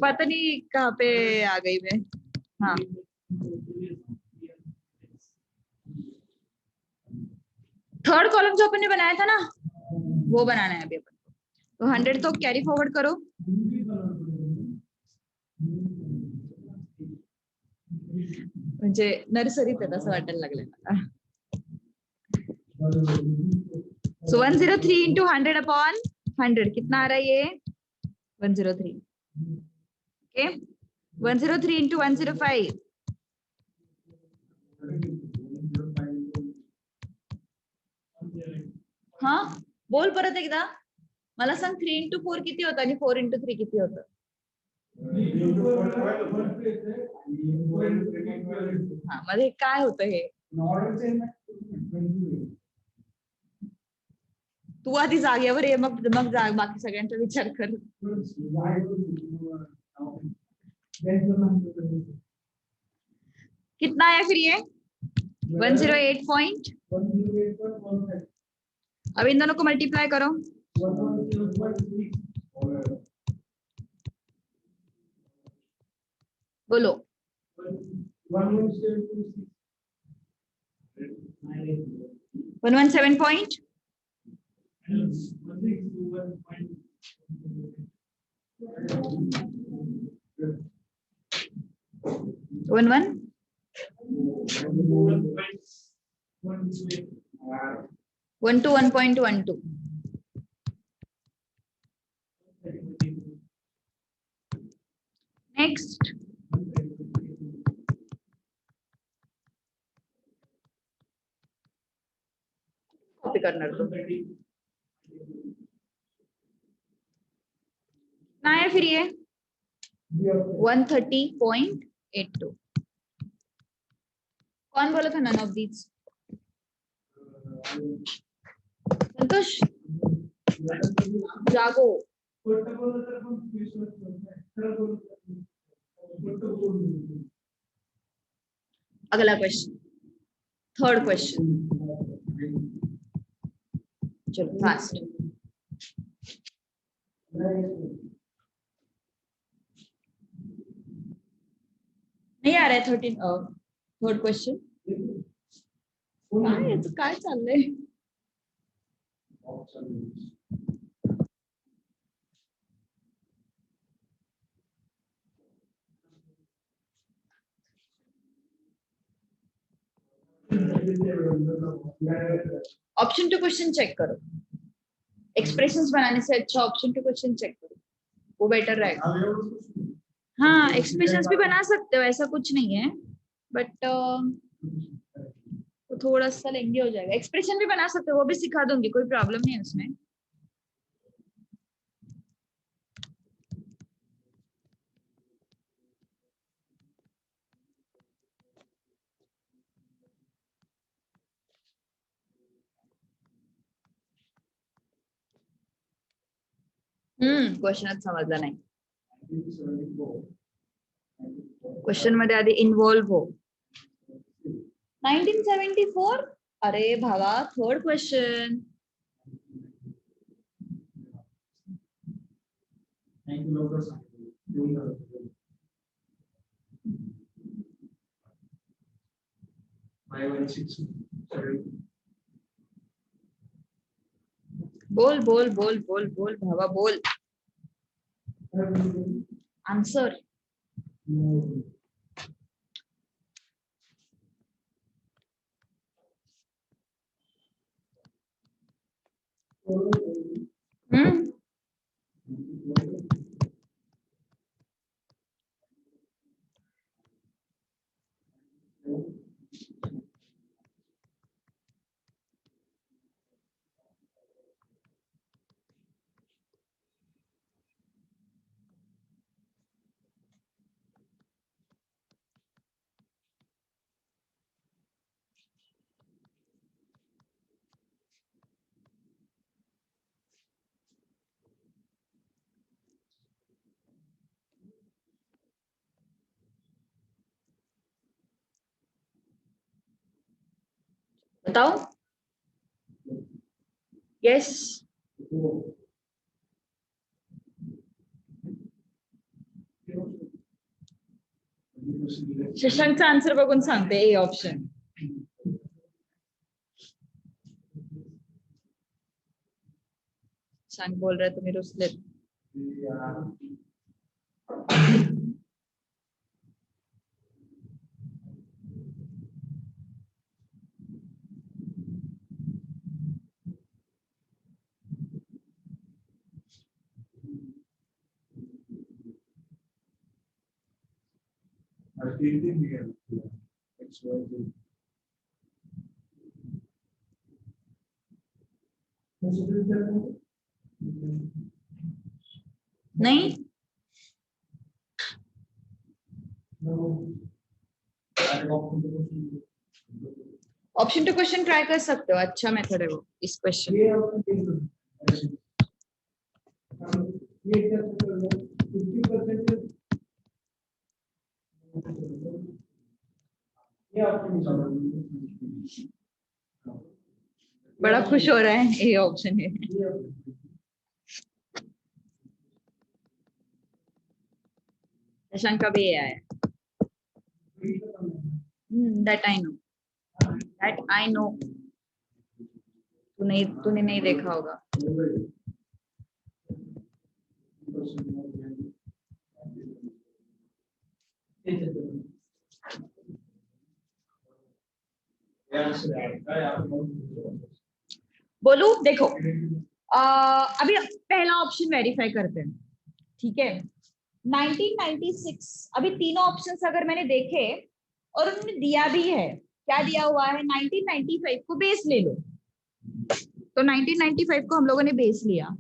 पता नहीं कहाँ पे आ गई मैं. हाँ थर्ड कॉलम जो अपन ने बनाया था ना, वो बनाना है अभी अपन को. तो 100 तो कैरी फॉरवर्ड करो. म्हणजे नर्सरीत आहे असं वाटायला लागलं मला. सो 103 into 100 upon 100 कितना आ रहा है ये? 103. Okay 103 into 105. हा बोल परत एकदा. मला सांग 3 into 4 किती होतं आणि 4 into 3 किती होतं? हा मध्ये काय होतं हे? तू आधी जागेवर ये, मग बाकी सगळ्यांचा विचार कर. कितना आया फिर ये? 108 पॉइंट. अब इन दोनों को मल्टीप्लाई करो. बोलो. 117 पॉइंट. 11 1 to 1.12. नेक्स्ट कॉपी करणार तो. ना है फिर ये 130.82. कौन बोला था नन ऑफ दीज? संतोष जागो. अगला क्वेश्चन, थर्ड क्वेश्चन. चलो फास्ट. नहीं आ रहा है 13 थर्ड क्वेश्चन. काय चाललंय? ऑप्शन टू क्वेश्चन चेक करो. एक्सप्रेशंस बनाने से अच्छा ऑप्शन टू क्वेश्चन चेक करो, वो बेटर रहेगा. हाँ एक्सप्रेशंस भी बना सकते हो, ऐसा कुछ नहीं है. बट तो थोड़ा सा लेंगे हो जाएगा। एक्सप्रेशन भी बना सकते हो, वो भी सिखा दूंगी, कोई प्रॉब्लम नहीं है उसमें। क्वेश्चन समजला नाही। 1974. क्वेश्चन मध्ये आधी इन्व्हॉल्व हो। 1974, अरे भावा थर्ड क्वेश्चन। 90 लवकर सांगितलं. येऊन झालं. Five and six. Sorry. बोल बोल बोल बोल बोल भावा बोल। आंसर हम्म बताओ। यस शशांकचा आन्सर बघून सांगते ए ऑप्शन। शशांक बोल रहे तुम्ही रुसलेत। नहीं ऑप्शन टू क्वेश्चन ट्राई कर सकते हो, अच्छा मेथड है वो इस क्वेश्चन। बड़ा खुश हो रहा है, ए ऑप्शन है। शशांक का भी ये आया। That I know, that I know. तूने नहीं देखा होगा। बोलू देखो, अभी पहला ऑप्शन वेरीफाई करते हैं, ठीक है। 1996, अभी तीनों ऑप्शंस अगर मैंने देखे और उन्होंने दिया भी है, क्या दिया हुआ है 1995 को बेस ले लो, तो 1995 को हम लोगों ने बेस लिया,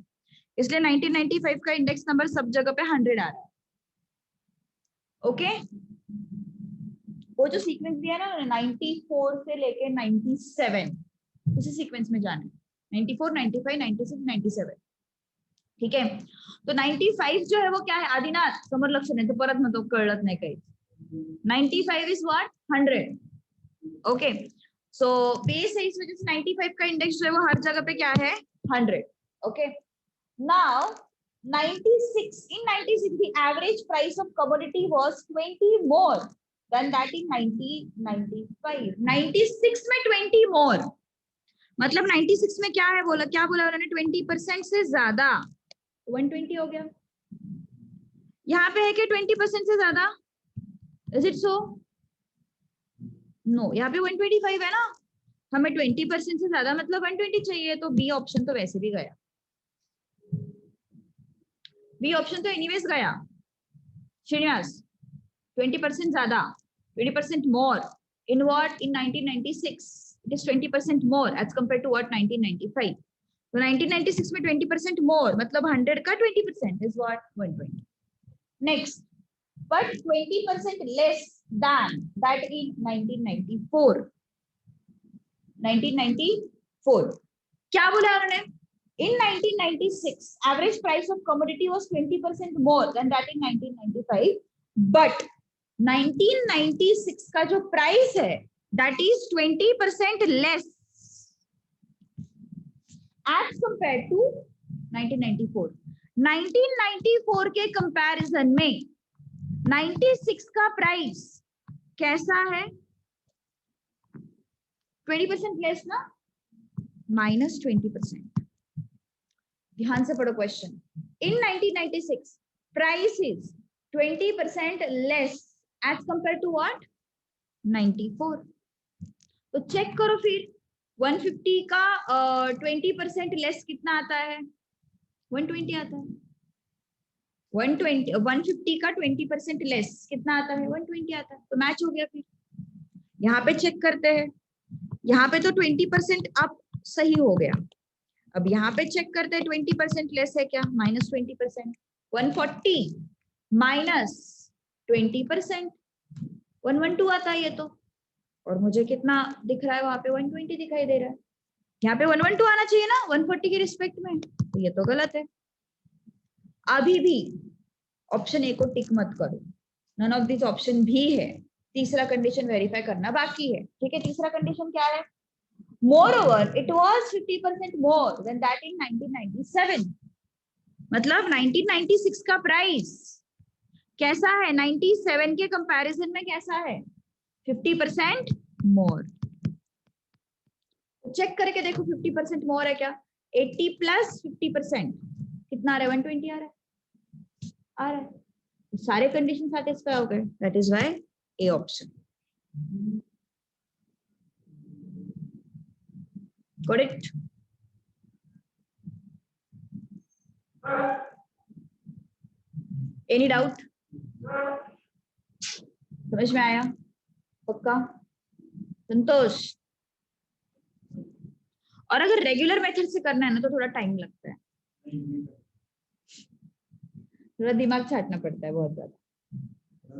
इसलिए 1995 का इंडेक्स नंबर सब जगह पे 100 आ रहा है। ओके, वो जो सीक्वेंस दिया ना 94 से लेके 97, उसी सीक्वेंस में जाना है, 94, 95, 96, 97, ठीक है। तो 95 जो है वो क्या है आदिनाथ, समोर लक्ष नाही तर परत म्हणतो कळत नाही काही। 95 is what 100, okay. So base है, इस वजह से 95 का इंडेक्स जो है वो हर जगह पे क्या है 100, okay. Now 96, in 96 the average price of commodity was 20 more than that in 1995। 96 में 20 more मतलब 96 में क्या है बोला, क्या बोला उन्होंने 20% से ज्यादा, 120 हो गया। यहाँ पे है कि 20% से ज्यादा, इज इट सो? नो, यहाँ पे 125 है ना, हमें 20% से ज्यादा मतलब 120 चाहिए, तो बी ऑप्शन तो वैसे भी गया, बी ऑप्शन तो एनीवेज गया श्रीनिवास, 20% ज्यादा 20% more. In what? In 1996, it is 20% more as compared to what? 1995. So 1996 में 20% more, मतलब 100 का 20% is what? 120. Next, but 20% less than that in 1994. 1994. क्या बोला उन्होंने? In 1996, average price of commodity was 20% more than that in 1995. But 1996 का जो price है, that is 20% less as compared to 1994. 1994 के comparison में 96 का price कैसा है? 20% लेस ना, -20%. ध्यान से पढ़ो question. In 1996, price is 20% less as compared to what? 94. तो चेक करो फिर 150 का 20% लेस कितना आता है? 120 आता है. 150 का 20% लेस कितना आता है? 120 आता है. तो मैच हो गया. फिर यहाँ पे चेक करते हैं. यहाँ पे तो 20% अप सही हो गया. अब यहाँ पे चेक करते हैं 20% लेस है क्या? -20%. 140 माइनस 20%, 112 आता है ये तो. और मुझे कितना दिख रहा है वहां पे? 120 दिखाई दे रहा है. यहाँ पे 112 आना चाहिए ना 140 के रिस्पेक्ट में. तो ये तो गलत है. अभी भी ऑप्शन ए को टिक मत करो. नन ऑफ दिस ऑप्शन भी है. तीसरा कंडीशन वेरीफाई करना बाकी है. ठीक है, तीसरा कंडीशन क्या है? Moreover, it was 50% more than that in 1997. मतलब 1996 का प्राइस कैसा है? 97 के कंपैरिजन में कैसा है? 50% मोर. चेक करके देखो 50% मोर है क्या? 80 प्लस 50% कितना आ रहा है? 120 आ रहा है. आ रहा है. सारे कंडीशन सैटिस्फाई हो गए. That is why A option. Got it? Any doubt? समझ में आया? पक्का? संतोष? और अगर रेगुलर मेथड से करना है ना तो थोड़ा टाइम लगता है. थोड़ा दिमाग छाटना पड़ता है बहुत ज्यादा.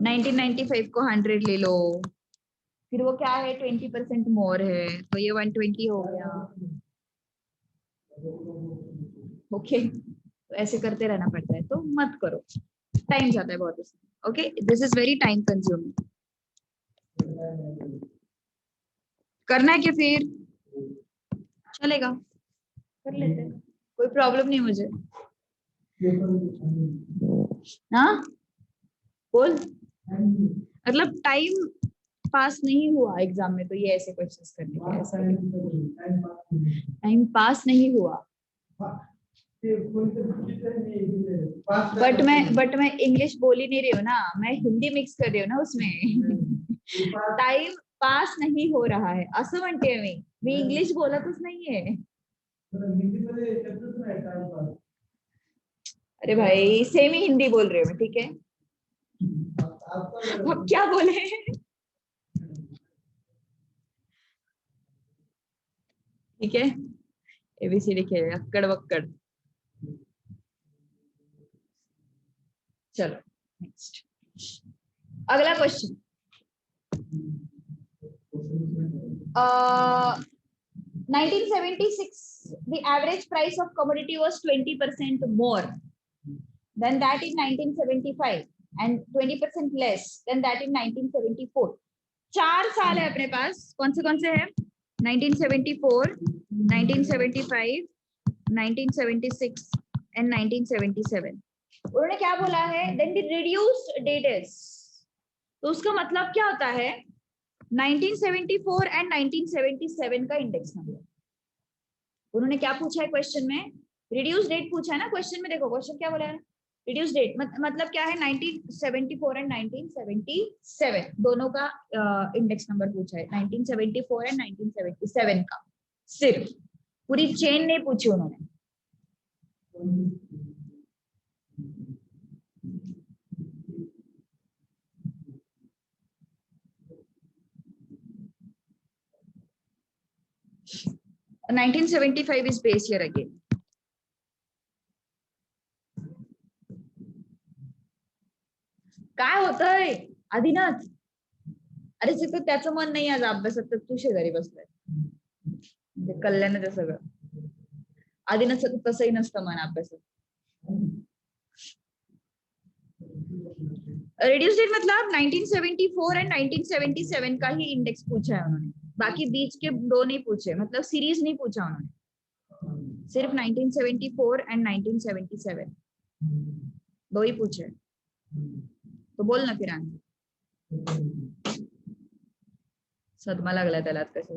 1995 को 100 ले लो, फिर वो क्या है? 20% मोर है तो ये 120 हो गया. ओके, तो ऐसे करते रहना पड़ता है. तो मत करो, टाइम जाता है बहुत इसमें. Okay, this is very time consuming. करना है क्या? फिर चलेगा, कर लेते हैं. कोई प्रॉब्लम नहीं मुझे. हाँ बोल. मतलब टाइम पास नहीं हुआ एग्जाम में तो ये ऐसे क्वेश्चंस करने के. टाइम पास नहीं हुआ. बट मैं इंग्लिश बोल ही नहीं रही हूँ ना, मैं हिंदी मिक्स कर रही हूँ ना उसमें. टाइम पास नहीं हो रहा है असं म्हणते मी इंग्लिश बोलतच नाहीये. अरे भाई सेम ही हिंदी बोल रही हूँ मैं. ठीक है, अब क्या बोले? ठीक है, एबीसीडी खेले अक्कड़ वक्कड़. चलो नेक्स्ट, अगला question. 1976, the average price of commodity was 20% more than that in 1975 and 20% less than that in 1974. 4 साल है अपने पास. कौन से हैं? 1974, 1975, 1976 and 1977. उन्होंने क्या बोला है? Then the reduced date is, तो उसका मतलब क्या होता है? 1974 and 1977 का इंडेक्स नंबर. उन्होंने क्या पूछा है क्वेश्चन में? रिड्यूस डेट पूछा है ना क्वेश्चन में. देखो क्वेश्चन क्या बोला है? रिड्यूस डेट मतलब क्या है? 1974 एंड 1977 दोनों का इंडेक्स नंबर पूछा है. 1974 एंड 1977 का. सिर्फ पूरी चेन नहीं पूछी उन्होंने. 1975 is base year again. काय होतंय आदिनाथ? अरे जिथं त्याचं मन नाही आज अभ्यासात तर तू शेजारी बसलाय. म्हणजे कल्याण ते सगळं. आदिनाथ तसंही नसतं मन अभ्यासात. रिड्यूस डेट मतलब 1974 एंड 1977 का ही इंडेक्स पूछा है उन्होंने. बाकी बीच के दो नहीं पूछे, मतलब सीरीज नहीं पूछा उन्होंने. सिर्फ 1974 एंड 1977 दो ही पूछे. तो बोल ना फिर आंसर. सदमा लागला त्याला कसं.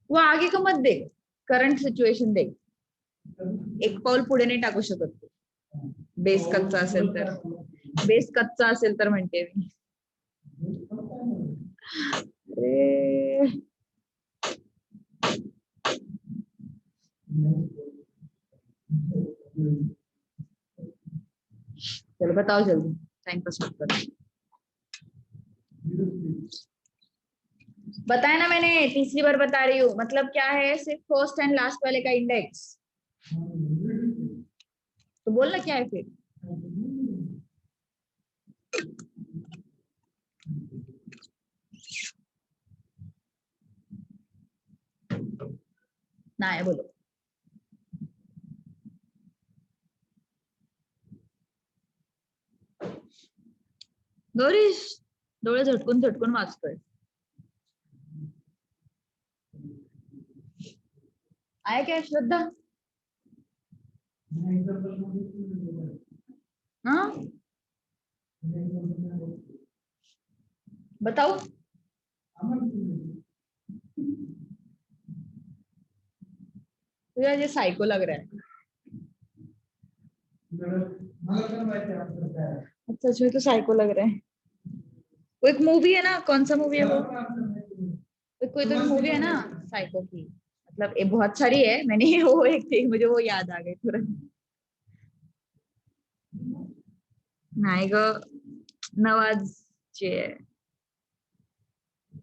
वो आगे का मत दे, करंट सिच्युएशन दे. एक पाऊल पुढे नाही टाकू शकत. बेस कच्चा असेल तर. बेस कच्चा असेल तर म्हणते मी. चलो बताओ जल्दी, टाइम पास मत करो. बताया ना मैंने, तीसरी बार बता रही हूँ. मतलब क्या है, सिर्फ फर्स्ट एंड लास्ट वाले का इंडेक्स. तो बोलना क्या है फिर. ना है बोलो. गौरीश डोळे झटकून झटकून वाचतोय. आया क्या श्रद्धा? हाँ बताओ. तुझे ये साइको लग रहा है. अच्छा जो तो साइको लग रहा है. वो एक मूवी है ना, कौन सा मूवी है वो? कोई तो मूवी है ना साइको की. मतलब ये बहुत सारी है, मैंने वो एक थी, मुझे वो याद आ गई तुरंत. नाही ग, नवाजची आहे.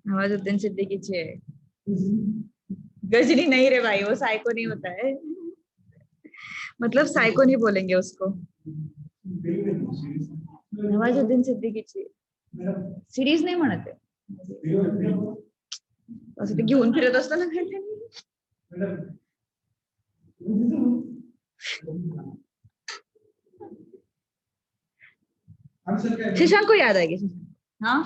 नवाजुद्दीन सिद्दीकीची आहे. गजनी नहीं रे भाई, वो साइको नहीं होता है. मतलब साइको नहीं बोलेंगे उसको. नवाजुद्दीन सिद्दीकीची सिरीज नाही म्हणत आहे. असं ते घेऊन फिरत असतो ना काहीतरी. शशांक को याद आएगी. हाँ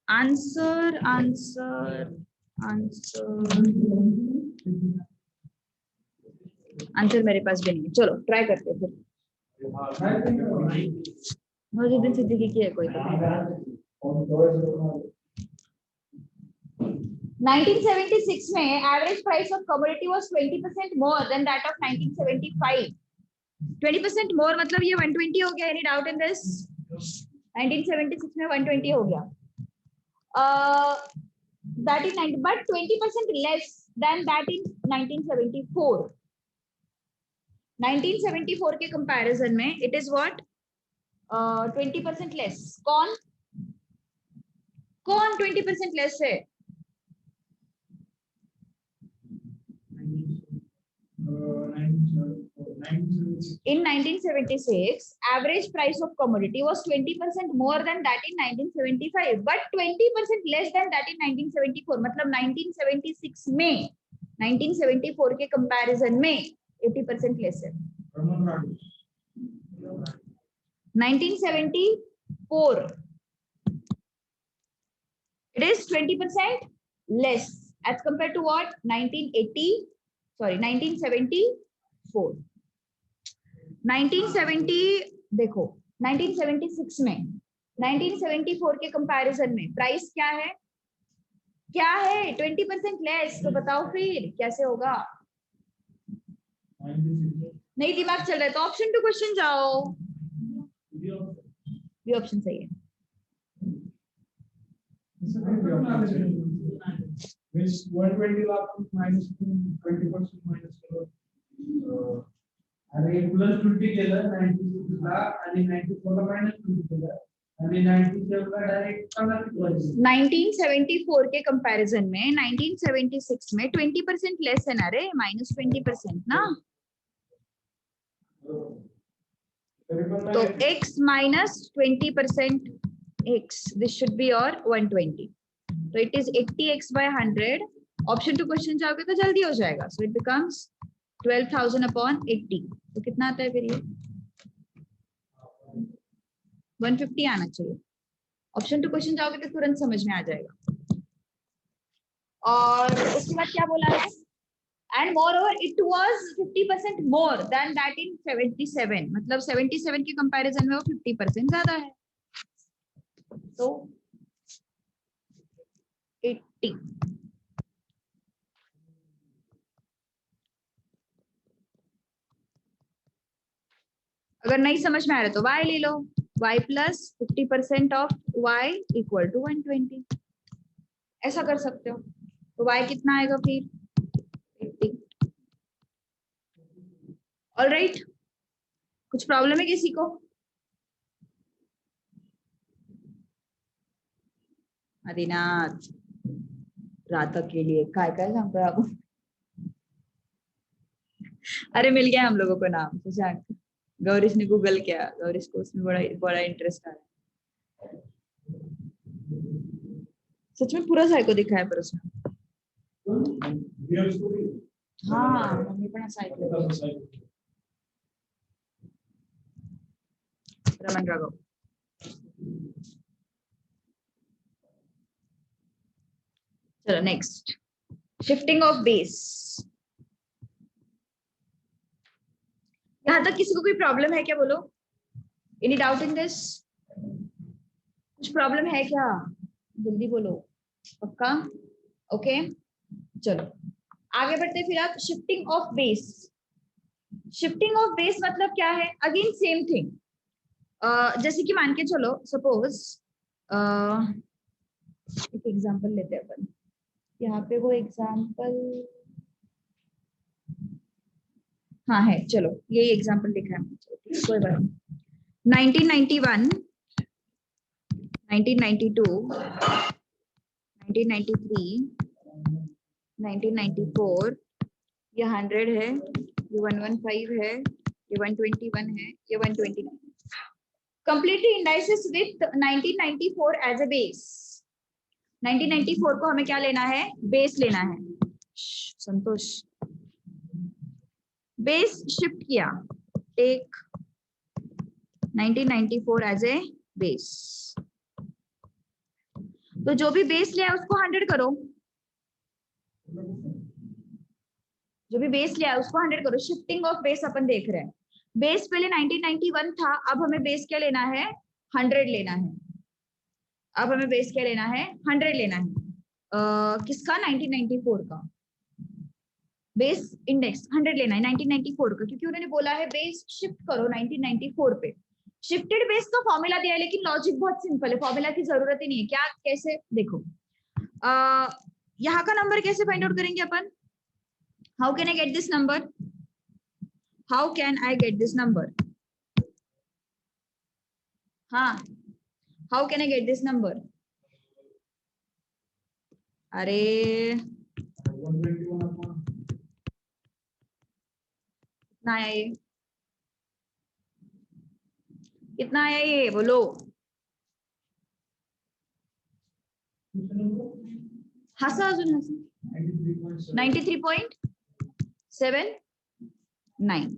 आंसर आंसर आंसर आंसर मेरे पास भी नहीं है. चलो ट्राई करते हैं फिर. नवाजुद्दीन सिद्दीकी की है कोई तो. 1976 में average price of commodity was 20% more than that of 1975. 20% मोर मतलब ये 120 हो गया. Any doubt in this? 1976 में 120 हो गया. That is 90, but 20% less than that in 1974. 1974 के कंपैरिजन में it is what? 20% less. कौन 20% less है? In 1976, average price of commodity was 20% more than that in 1975, but 20% less than that in 1974. मतलब 1976 में 1974 के कंपैरिजन में 80% लेस है. 1974 it is 20% less as compared to what? 1974. 1970 देखो 1976 में 1974 के कंपैरिजन में प्राइस क्या है? 20% लेस. तो बताओ फिर कैसे होगा? नहीं दिमाग चल रहा है तो ऑप्शन टू क्वेश्चन जाओ. बी ऑप्शन सही है. Which 120 lakh minus 20% minus अरे प्लस 20 केलं 96 ला आणि 94 ला मायनस 20 केलं अभी 97 का डायरेक्ट करना है 1974 के कंपैरिजन में 1976 में 20% लेस है ना रे, -20% ना, तो x -20% x, this should be your 120, तो it is 80x by 100. Option two question जाओगे तो जल्दी हो जाएगा, so it becomes 12,000 upon 80, तो कितना आता है फिर ये 150 आना चाहिए। ऑप्शन टू क्वेश्चन जाओगे तो तुरंत समझ में आ जाएगा। और उसके बाद क्या बोला है, and more over it was 50% more than that in 77, मतलब 77 के कंपैरिजन में वो 50% ज्यादा है, तो 80। अगर नहीं समझ में आ रहा तो y ले लो, y plus 50% of y equal to 120, ऐसा कर सकते हो। तो y कितना आएगा फिर 80। ऑलराइट, कुछ प्रॉब्लम है किसी को? आदिनाथ रात के लिए काय काय सांगतोय आपण? अरे मिल गया हम लोगों को नाम, शशांक। गौरीश ने गूगल किया, गौरीश को उसमें बड़ा बड़ा इंटरेस्ट आ रहा है। सच में पूरा साइको दिखा है पर उसमें। हाँ मम्मी पण असं ऐकलं, रमन राघव। चलो नेक्स्ट, शिफ्टिंग ऑफ बेस। यहां तक किसी को कोई प्रॉब्लम है क्या, बोलो? Any doubt in this? कुछ प्रॉब्लम है क्या, जल्दी बोलो। पक्का? ओके चलो आगे बढ़ते फिर। आप shifting of base, shifting of base मतलब क्या है? अगेन सेम थिंग, जैसे कि मान के चलो सपोज एक एग्जांपल लेते हैं अपन, यहाँ पे वो एग्जांपल हाँ है, चलो यही एग्जांपल लिखा है, कोई बात नहीं। 1991, 1992, 1993, 1994, ये 100 है, ये 115 है, ये 121 है, ये 129। Completely indices with 1994 as a base। 1994 को हमें क्या लेना है? बेस लेना है। संतोष, बेस शिफ्ट किया, टेक 1994 एज ए बेस, तो जो भी बेस लिया है उसको 100 करो, जो भी बेस लिया है उसको 100 करो। शिफ्टिंग ऑफ बेस अपन देख रहे हैं, बेस पहले 1991 था, अब हमें बेस क्या लेना है? 100 लेना है। अब हमें बेस क्या लेना है? 100 लेना है। किसका? 1994 का बेस इंडेक्स 100 लेना है 1994 का, क्योंकि उन्होंने बोला है बेस शिफ्ट करो 1994 पे। शिफ्टेड बेस का फॉर्मूला दिया है, लेकिन लॉजिक बहुत सिंपल है, फॉर्मूला की जरूरत ही नहीं है। क्या कैसे देखो, यहाँ का नंबर कैसे फाइंड आउट करेंगे अपन? How can I get this number? How can I get this number? हाँ, how can I get this number? अरे कितना आया ये? कितना आया ये बोलो? हसा अजून हसा 93.79।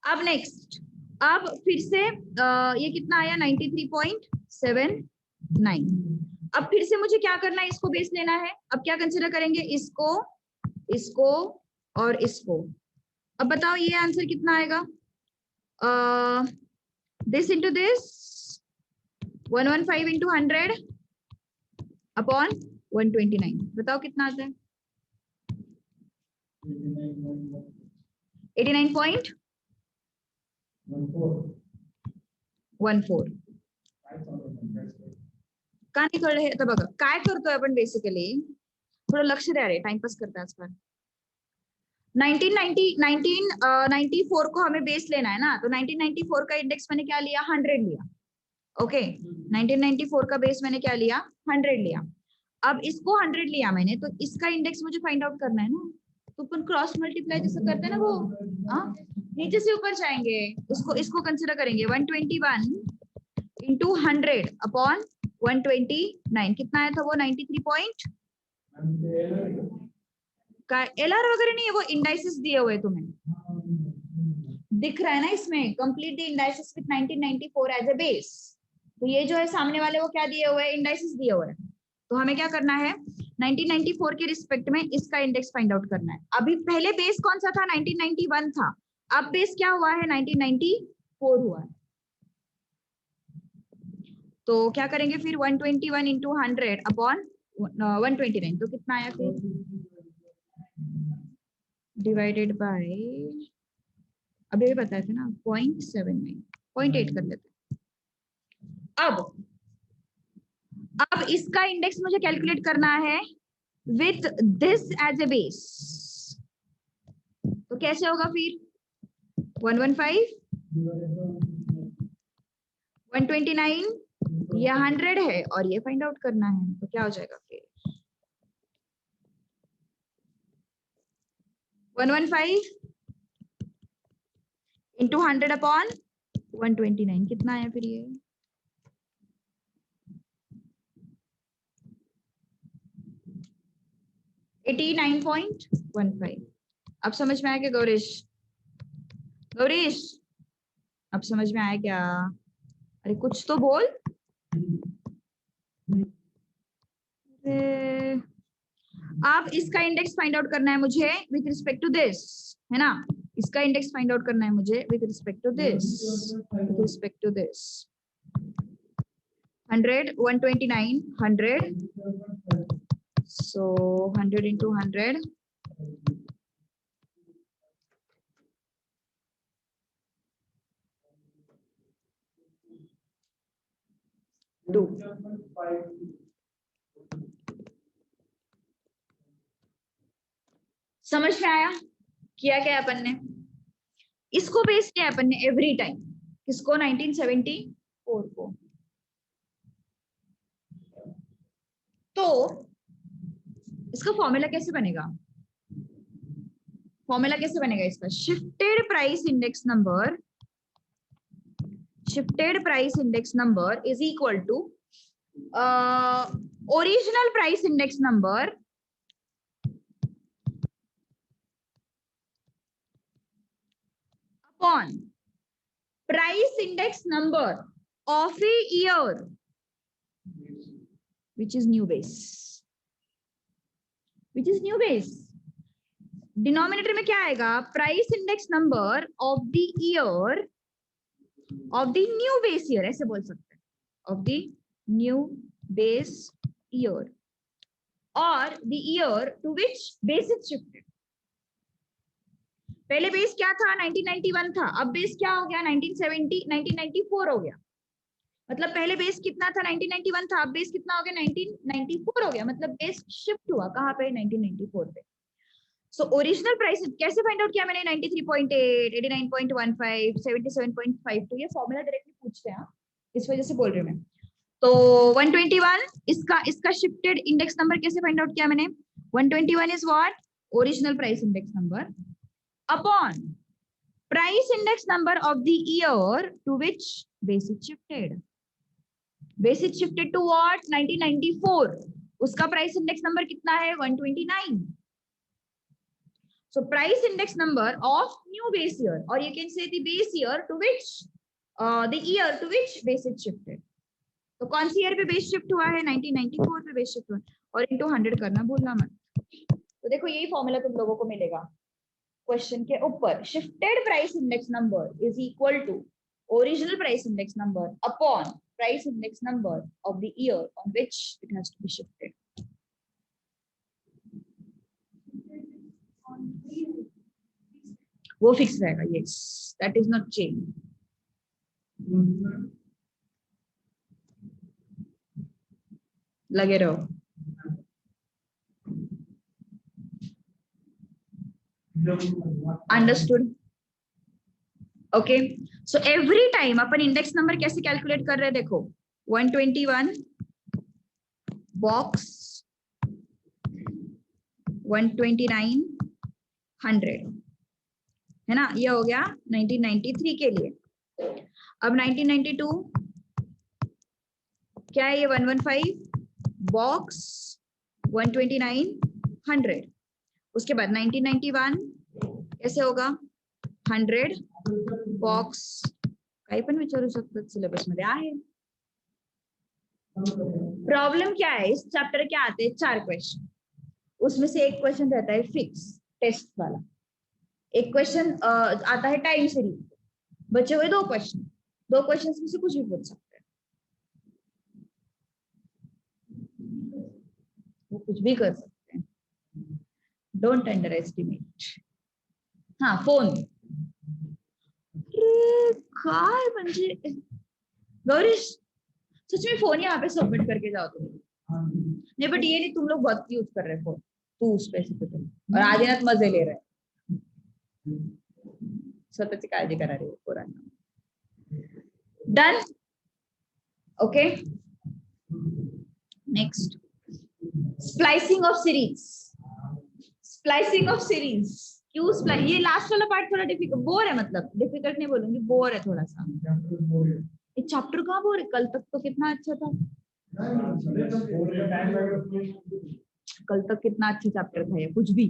अब नेक्स्ट, अब फिर से ये कितना आया? 93.79। अब फिर से मुझे क्या करना है? इसको बेस लेना है। अब क्या कंसिडर करेंगे? इसको, इसको और इसको। अब बताओ ये आंसर कितना आएगा? This into this 115 into 100 upon 129, बताओ कितना आता है? 89.14। का नाही कळलं हे? आता बघा काय करतोय आपण बेसिकली, थोडं लक्ष द्या रे, टाइमपास करता आजकाल। 1994 को हमें बेस लेना है ना, तो 1994 का इंडेक्स मैंने क्या लिया? 100 लिया। ओके 1994 का बेस मैंने क्या लिया 100 लिया। अब इसको 100 लिया मैंने, तो इसका इंडेक्स मुझे फाइंड आउट करना है ना, तो अपन क्रॉस मल्टीप्लाई जैसे करते हैं ना वो, नीचे से ऊपर जाएंगे, उसको इसको कंसिडर करेंगे 121 इंटू 100 अपॉन 129 कितना आया था वो 93 पॉइंट का। एलआर वगैरह नहीं है, वो इंडाइसेस दिए हुए तुम्हें दिख रहा है ना इसमें, complete the indices with 1994 as a base. तो ये जो है सामने वाले वो क्या दिए हुए हैं, इंडाइसेस दिए हुए हैं। तो हमें क्या करना है 1994 के रिस्पेक्ट में इसका इंडेक्स फाइंड आउट करना है। अभी पहले बेस कौन सा था 1991 था, अब बेस क्या हुआ है 1994 हुआ है। तो क्या करेंगे फिर 121 इंटू 100 अपॉन 129, तो कितना आया फिर डिवाइडेड बाय, अभी भी बताए थे ना 0.79, 0.8 कर लेते हैं। अब इसका इंडेक्स मुझे कैलकुलेट करना है with this as a base, तो कैसे होगा फिर 115 129 ये 100 है और ये फाइंड आउट करना है, तो क्या हो जाएगा फिर 115 इंटू 100 अपॉन 129 कितना आया फिर ये 89.15। अब समझ में आया क्या गौरीश? गौरीश अब समझ में आया क्या? अरे कुछ तो बोल। अब इसका इंडेक्स फाइंड आउट करना है मुझे विथ रिस्पेक्ट टू दिस, है ना, इसका इंडेक्स फाइंड आउट करना है मुझे with respect to this, with respect to this 100 129 100, so 100 into 100 2। समझ में आया किया क्या अपन ने? इसको बेस किया अपन ने एवरी टाइम, किसको 1974 को। तो इसका फॉर्मूला कैसे बनेगा? फॉर्मूला कैसे बनेगा इसका? Shifted price index number, shifted price index number is equal to original price index number upon price index number of a year which is new base, which is new base। Denominator में क्या आएगा? Price index number of the year of the new base year, ऐसे बोल सकते हैं, of the new base year और the year to which base is shifted. पहले base क्या था 1991 था, अब बेस क्या हो गया 1970 1994 हो गया। मतलब पहले बेस कितना था 1991 था, अब बेस कितना हो गया 1994 हो गया, मतलब बेस शिफ्ट हुआ कहाँ पे 1994 पे। सो ओरिजिनल प्राइस कैसे फाइंड आउट किया मैंने 93.8 89.15 77.52, ये फॉर्मूला डायरेक्टली पूछते हैं, इस वजह से बोल रही हूँ मैं। तो 121 इसका शिफ्टेड इंडेक्स नंबर कैसे फाइंड आउट किया मैंने? 121 is what? Original price index number upon price index number of the year to which base is shifted. Base is shifted to what 1994, उसका प्राइस इंडेक्स नंबर कितना है 129। So price index number of new base year, or you can say the base year to which the year to which base is shifted। तो कौन सी year पे base shift हुआ है 1994 पे base shift हुआ, और इनटू 100 करना भूलना मत। तो देखो यही फॉर्मूला तुम लोगों को मिलेगा क्वेश्चन के ऊपर, shifted price index number is equal to original price index number upon price index number of the year on which it has to be shifted. वो फिक्स रहेगा, yes, that is not change. लगे रहो। Understood? Okay, so every time अपन index number कैसे calculate कर रहे हैं, देखो 121 बॉक्स 129 100 है ना, ये हो गया 1993 के लिए। अब 1992 क्या है, ये 115 बॉक्स 129 100। उसके बाद 1991 कैसे होगा, 100 बॉक्स, काही पण विचारू शकतात सिलेबस मध्ये आहे। प्रॉब्लम क्या है, इस चैप्टर के आते हैं 4 क्वेश्चन, उसमें से एक क्वेश्चन रहता है फिक्स टेस्ट वाला, एक क्वेश्चन आता है टाइम सीरीज, बचे हुए 2 क्वेश्चन, 2 क्वेश्चन में से कुछ भी पूछ सकते हैं, वो कुछ भी कर सकते हैं, डोंट अंडर एस्टिमेट। हाँ फोन, काय म्हणजे गौरीश सच में फोन यहाँ पे सबमिट करके जाओ तुम। नहीं बट ये नहीं, तुम लोग बहुत यूज कर रहे फोन, तू स्पेसिफिकली, और आदिनाथ मजे ले रहे हैं, स्वतःची काळजी करा रे पोरांना। Done, okay next, splicing of series, splicing of series, क्यों स्प्लाइस, ये लास्ट वाला पार्ट थोड़ा डिफिकल्ट, बोर है, मतलब डिफिकल्ट नहीं बोलूंगी, बोर है थोड़ा सा। ये चैप्टर कहाँ बोर है, कल तक तो कितना अच्छा था, कल तक कितना अच्छा चैप्टर था ये, कुछ भी,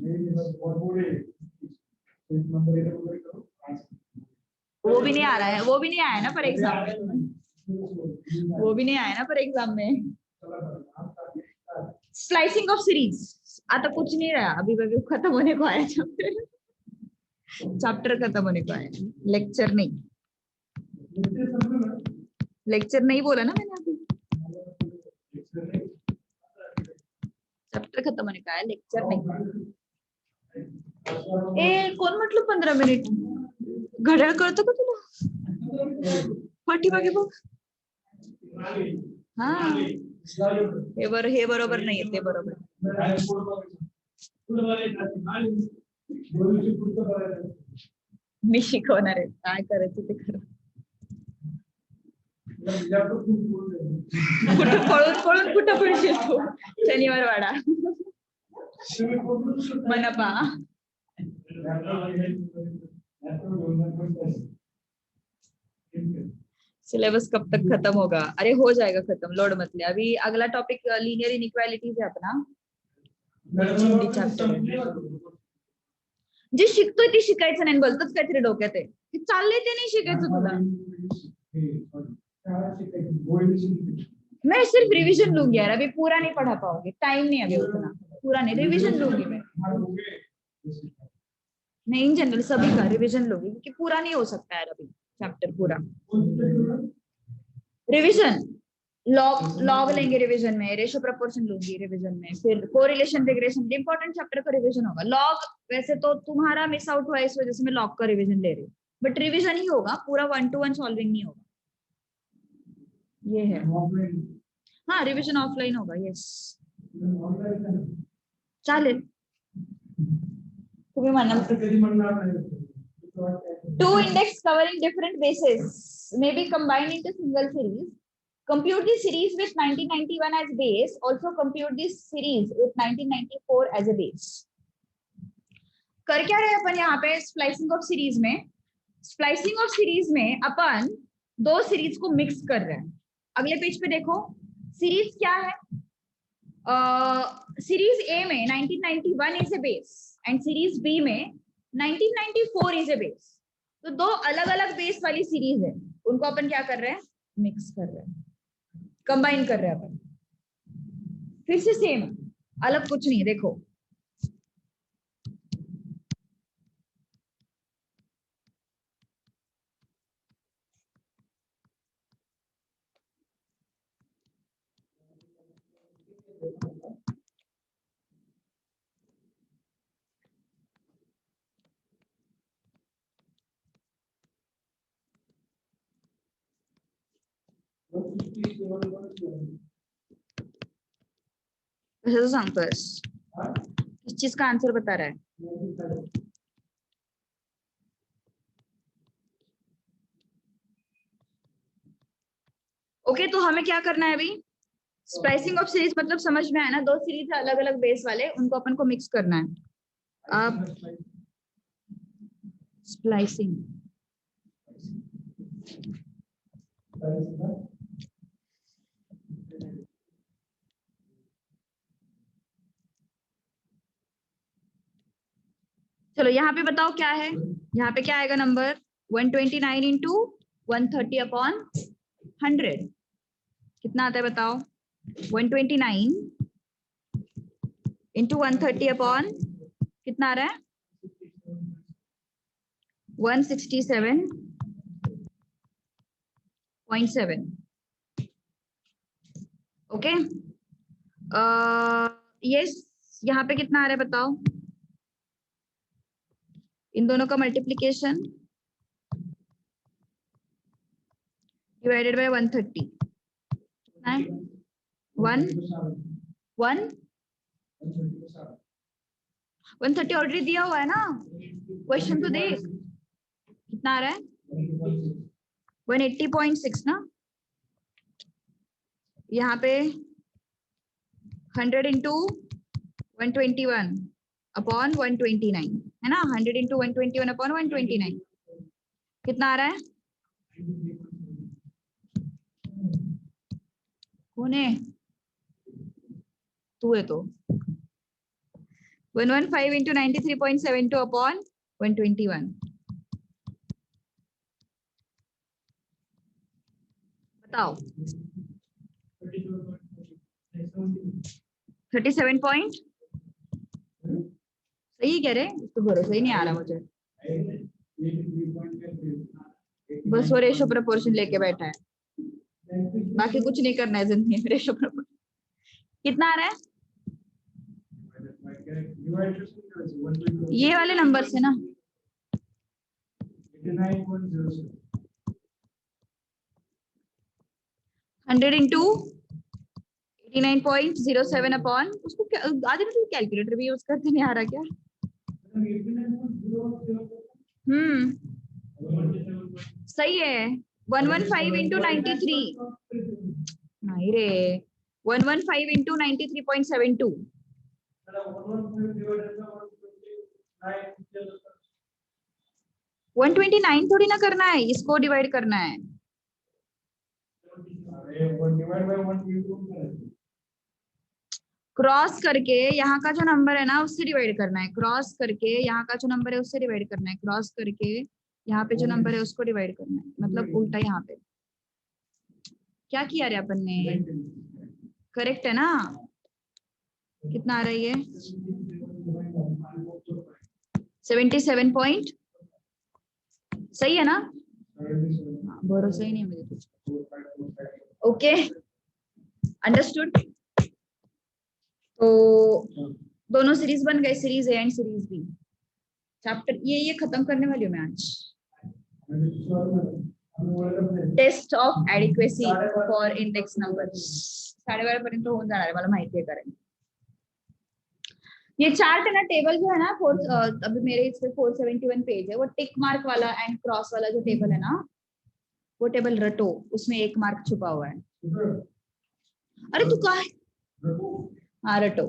वो भी नहीं आ रहा है, वो भी नहीं आया ना पर एग्जाम में, वो भी नहीं आया ना पर एग्जाम में। स्लाइसिंग ऑफ सीरीज, आता कुछ नहीं रहा, अभी अभी खत्म होने को आया चैप्टर, चैप्टर खत्म होने को आया, लेक्चर नहीं, लेक्चर नहीं बोला ना मैंने अभी, चैप्टर खत्म होने का है, लेक्चर नहीं। ए कोण म्हटलं 15 मिनिट, घड्याळ कळतं का तुला, पाठीमागे बघ, हा हे बरोबर नाही, ते बरोबर, मी शिकवणार आहे, काय करायचं ते करा, कुठं पळून पळून कुठं पण शिकतो, शनिवार वाडा मनपा, सिलेबस कब तक खत्म होगा, अरे हो जाएगा खत्म, लोड मत ले, अभी अगला टॉपिक लीनियर इनइक्वालिटीज है अपना, जे शिकतोय ते शिकायचं नाही, बोलतोच काहीतरी डोक्यात आहे, ते चाललंय ते नाही शिकायचं तुला, मैं सिर्फ रिवीजन लूंगी यार, अभी पूरा नहीं पढ़ा पाऊंगी, टाइम नहीं अभी उतना, पूरा नहीं, रिवीजन लूंगी मैं इन जनरल सभी का रिवीजन लूंगी, क्योंकि पूरा नहीं हो सकता है अभी चैप्टर पूरा, रिवीजन लॉग लॉग लेंगे रिवीजन में, रेशियो प्रोपोर्शन लूंगी रिवीजन में, फिर कोरिलेशन रिग्रेशन, इंपॉर्टेंट चैप्टर का रिवीजन होगा, लॉग वैसे तो तुम्हारा मिस आउट हुआ इस वजह से मैं लॉग का रिवीजन ले रही हूँ, बट रिवीजन ही होगा, पूरा 1-to-1 सॉल्विंग नहीं होगा, ये है, हाँ रिवीजन ऑफलाइन होगा, यस चालेल, तुम्ही म्हणाल, 2 index covering different bases may be combined into single series. Compute the series with 1991 as base. Also compute this series with 1994 as a base. कर क्या रहे अपन यहाँ पे स्प्लाइसिंग ऑफ सीरीज में, स्प्लाइसिंग ऑफ सीरीज में अपन 2 सीरीज को mix कर रहे हैं। अगले पेज पे देखो, सीरीज क्या है, सीरीज ए में 1991 is a base and series B में 1994 इज ए बेस, तो 2 अलग अलग बेस वाली सीरीज है, उनको अपन क्या कर रहे हैं, मिक्स कर रहे हैं, कंबाइन कर रहे हैं अपन, फिर से सेम, अलग कुछ नहीं, देखो कैसे सांगतोयस, किस चीज का आंसर बता रहा है, ओके तो हमें क्या करना है अभी, स्प्लाइसिंग ऑफ सीरीज मतलब समझ में आया ना, दो सीरीज है अलग अलग बेस वाले, उनको अपन को मिक्स करना है। अब स्प्लाइसिंग, चलो यहाँ पे बताओ क्या है, यहाँ पे क्या आएगा नंबर 129 इंटू 130 अपॉन 100, कितना आता है बताओ, 129 इंटू 130 अपॉन कितना आ रहा है 167.7। ओके यस, यहाँ पे कितना आ रहा है बताओ, इन दोनों का मल्टीप्लीकेशन डिवाइडेड बाय 130, कितना है 130 ऑलरेडी दिया हुआ है ना, क्वेश्चन तो देख कितना आ रहा है 180.6 ना, यहाँ पे 100 इंटू 121 अपॉन 129 है ना, 100 इंटू 121 अपॉन 129 कितना आ रहा है, कौन है तू है तो 115 इंटू 93.72 अपॉन 121, बताओ 37 पॉइंट, सही कह रहे, तो भरोसा ही नहीं आ रहा मुझे, बस वो रेशो प्रपोर्शन लेके बैठा है, बाकी कुछ नहीं करना है जिंदगी में, रेशो प्रपोर्शन कितना आ रहा है, ये वाले नंबर से ना 100 इंटू 89.07 अपॉन उसको आज ना कैलकुलेटर भी यूज करते नहीं आ रहा क्या, सही है 115 इंटू 93 नहीं रे 115 इंटू 93.72 129 थोड़ी ना करना है, इसको डिवाइड करना है, क्रॉस करके यहाँ का जो नंबर है ना उससे डिवाइड करना है, क्रॉस करके यहाँ का जो नंबर है उससे डिवाइड करना है, क्रॉस करके यहाँ पे जो नंबर है उसको डिवाइड करना है, मतलब उल्टा यहाँ पे क्या किया रे अपन ने, करेक्ट है ना, कितना आ रहा है ये 77 पॉइंट, सही है ना, भरोसा ही नहीं मुझे कुछ, ओके अंडरस्टूड, तो दोनों सीरीज बन गए, series A and series B, chapter ये खत्म करने वाली हूँ मैं आज, test of adequacy for index numbers 12:30 पर्यंत होऊन जाणार आहे, मला माहिती आहे कारण ये चार्ट है ना, टेबल जो है ना अभी मेरे इस पे 471 पेज है, वो टिक मार्क वाला एंड क्रॉस वाला जो टेबल है ना, वो टेबल रटो, उसमें 1 मार्क छुपा हुआ है, अरे तू का है, हाँ रटो,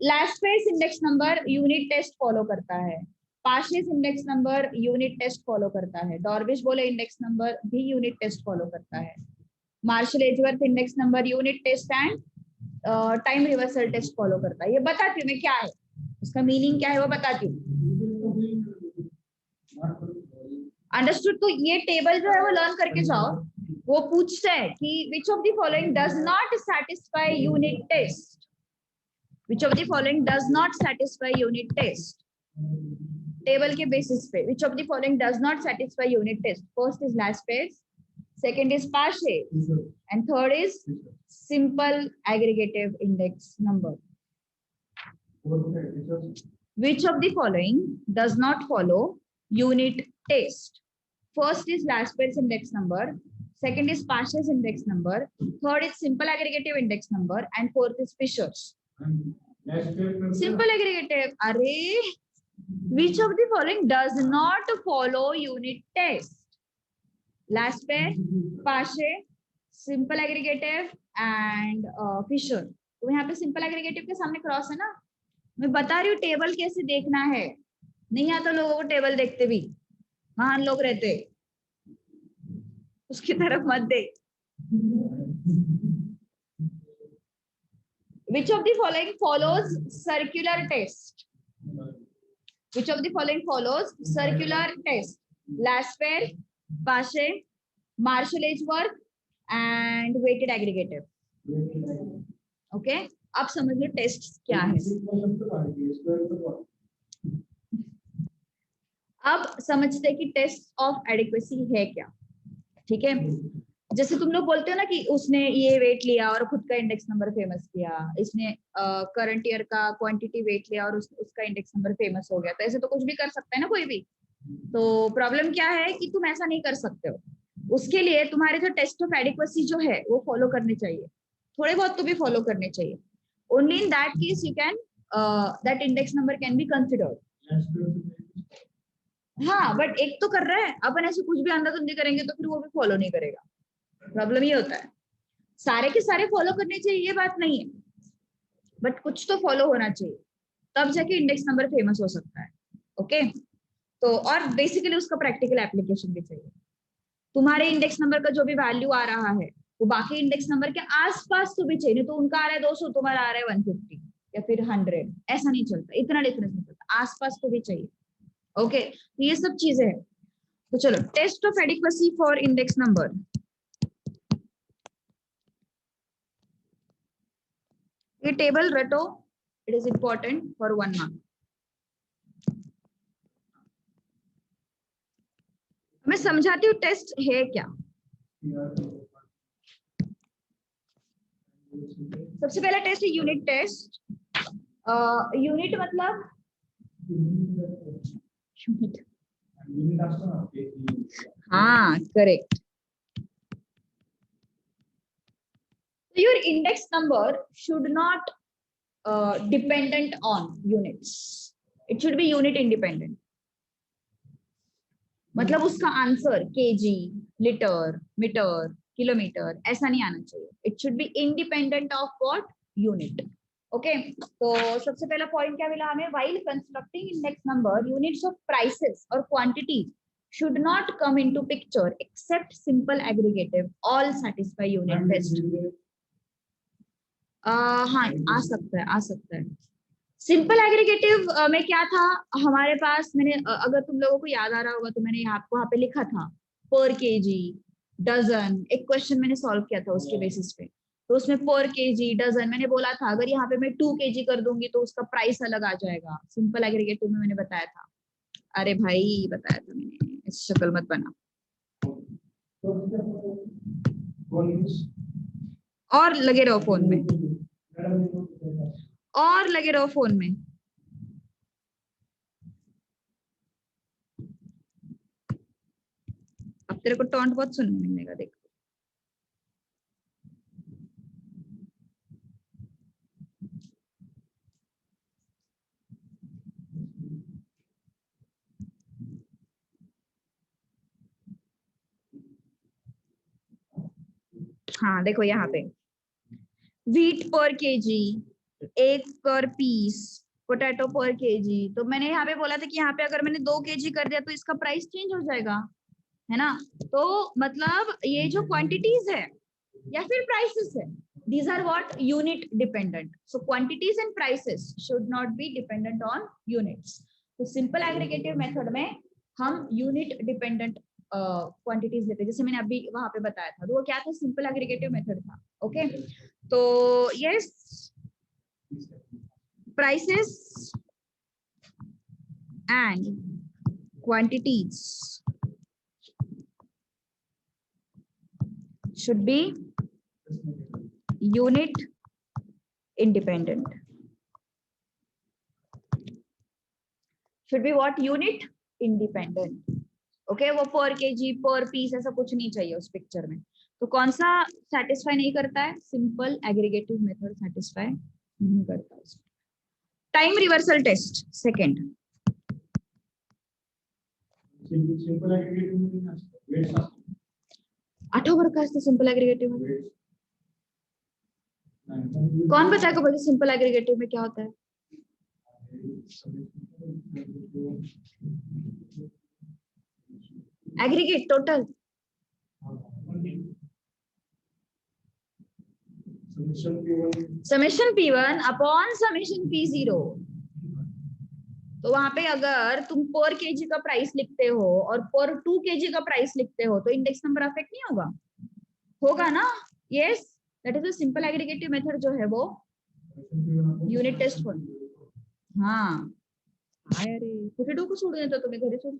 Laspeyres index number unit test follow करता है, Paasche's index number unit test follow करता है, डॉर्बिश बोले इंडेक्स नंबर भी यूनिट टेस्ट फॉलो करता है, Marshall Edgeworth index number unit test and time reversal test follow करता है, ये बताती हूँ मैं क्या है, उसका मीनिंग क्या है वो बताती हूँ, अंडरस्टूड, तो ये टेबल जो है वो लर्न करके जाओ, वो पूछता है कि which of the following does not satisfy unit test, which of the following does not satisfy unit test, table के बेसिस पे which of the following does not satisfy unit test, first is last phase, second is partial and third is simple aggregative index number, which of the following does not follow unit test, first is Laspers index number, second is Parshall's index number, third is simple aggregative index number and fourth is Fisher's simple aggregative, which of the following does not follow unit test, Laspeyres Paasche, simple aggregative and Fisher. तो यहाँ पे simple aggregative के सामने cross है ना। मैं बता रही हूँ टेबल कैसे देखना है, नहीं आता लोगों को टेबल देखते भी, महान लोग रहते, उसकी तरफ मत देख। Which of the following follows circular test? Which of the following follows circular test? Last pair, Pache, Marshall Edge work and weighted aggregative. Okay, अब समझ लो टेस्ट क्या है। अब समझते हैं कि टेस्ट ऑफ एडिक्वेसी है क्या। ठीक है, जैसे तुम लोग बोलते हो ना कि उसने ये वेट लिया और खुद का इंडेक्स नंबर फेमस किया, इसने करंट ईयर का क्वांटिटी वेट लिया और उसका इंडेक्स नंबर फेमस हो गया, तो ऐसे तो कुछ भी कर सकता है ना कोई भी। तो प्रॉब्लम क्या है कि तुम ऐसा नहीं कर सकते हो। उसके लिए तुम्हारे जो टेस्ट ऑफ एडिक्वेसी जो है वो फॉलो करने चाहिए, थोड़े बहुत तो भी फॉलो करने चाहिए। Only in that case you can that index number can be considered. हाँ, बट एक तो कर रहा है, अपन ऐसे कुछ भी अंधाधुंधी करेंगे तो फिर वो भी फॉलो नहीं करेगा। प्रॉब्लम ये होता है, सारे के सारे फॉलो करने चाहिए ये बात नहीं है, बट कुछ तो फॉलो होना चाहिए, तब जाके इंडेक्स नंबर फेमस हो सकता है। ओके, तो और बेसिकली उसका प्रैक्टिकल एप्लीकेशन भी चाहिए। तुम्हारे इंडेक्स नंबर का जो भी वैल्यू आ रहा है वो बाकी इंडेक्स नंबर के आसपास तो भी चाहिए, नहीं तो उनका आ रहा है 200, तुम्हारा आ रहा है 150 या फिर 100, ऐसा नहीं चलता, इतना डिफरेंस नहीं चलता, आसपास तो भी चाहिए। ओके, ये सब चीजें हैं। तो चलो, test of adequacy for index number. ये टेबल रटो, it is important for 1 mark. मैं समझाती हूँ टेस्ट है क्या। सबसे पहला टेस्ट है यूनिट टेस्ट। यूनिट मतलब यूनिट, हाँ correct. Your index number should not dependent on units. It should be unit independent. मतलब उसका answer KG, litre, metre, kilometre ऐसा नहीं आना चाहिए। It should be independent of what? Unit. Okay. तो सबसे पहला पॉइंट क्या मिला हमें? While constructing index number, units of prices or quantities should not come into picture except simple aggregative. All satisfy unit test. हाँ, आ सकता है, आ सकता है। सिंपल एग्रीगेटिव में क्या था हमारे पास, मैंने अगर तुम लोगों को याद आ रहा होगा तो मैंने वहां पे लिखा था पर केजी, डजन। एक क्वेश्चन मैंने सॉल्व किया था उसके बेसिस पे, तो उसमें पर केजी, डजन मैंने बोला था अगर यहाँ पे मैं 2 केजी कर दूंगी तो उसका प्राइस अलग आ जाएगा। सिंपल एग्रीगेटिव में मैंने बताया था। अरे भाई बताया था मैंने, इस शक्ल मत बना। और लगे रहो फोन में, और लगे रहो फोन में। अब तेरे को टॉन्ट बहुत सुनने मिलेगा, देख। हाँ देखो यहाँ पे व्हीट पर केजी, एग पर पीस, पोटैटो पर केजी। तो मैंने यहाँ पे बोला था कि यहाँ पे अगर मैंने 2 केजी कर दिया तो इसका प्राइस चेंज हो जाएगा, है ना। तो मतलब ये जो क्वांटिटीज है या फिर प्राइसेस है, these are what? Unit dependent. So quantities and prices should not be dependent on units. तो सिंपल एग्रीगेटिव मेथड में हम यूनिट डिपेंडेंट क्वांटिटीज लेते हैं, जैसे मैंने अभी वहां पे बताया था। तो वो क्या था? सिंपल एग्रीगेटिव मेथड था। ओके, तो yes, prices and quantities should be unit independent. Should be what? Unit independent. Okay, वो पर केजी, पर पीस ऐसा कुछ नहीं चाहिए उस पिक्चर में। तो कौन सा सेटिस्फाई नहीं करता है? सिंपल एग्रीगेटिव मेथड सेटिस्फाई नहीं करता। Time reversal test second. Simple aggregative में आठों वर्ग का असतं सिंपल एग्रीगेटिव में. कौन बताएगा मुझे सिंपल एग्रीगेटिव में क्या होता है? Aggregate total. Summation P1 upon summation P0. तो वहां पे अगर तुम पर केजी का प्राइस लिखते हो और पर 2 केजी का प्राइस लिखते हो तो इंडेक्स नंबर अफेक्ट नहीं होगा? होगा ना? Yes, that is a simple aggregative method जो है वो युनिट टेस्ट फॉर. हाँ अरे कुठे डोकं सोडून येतो तुम्ही घरी सोडून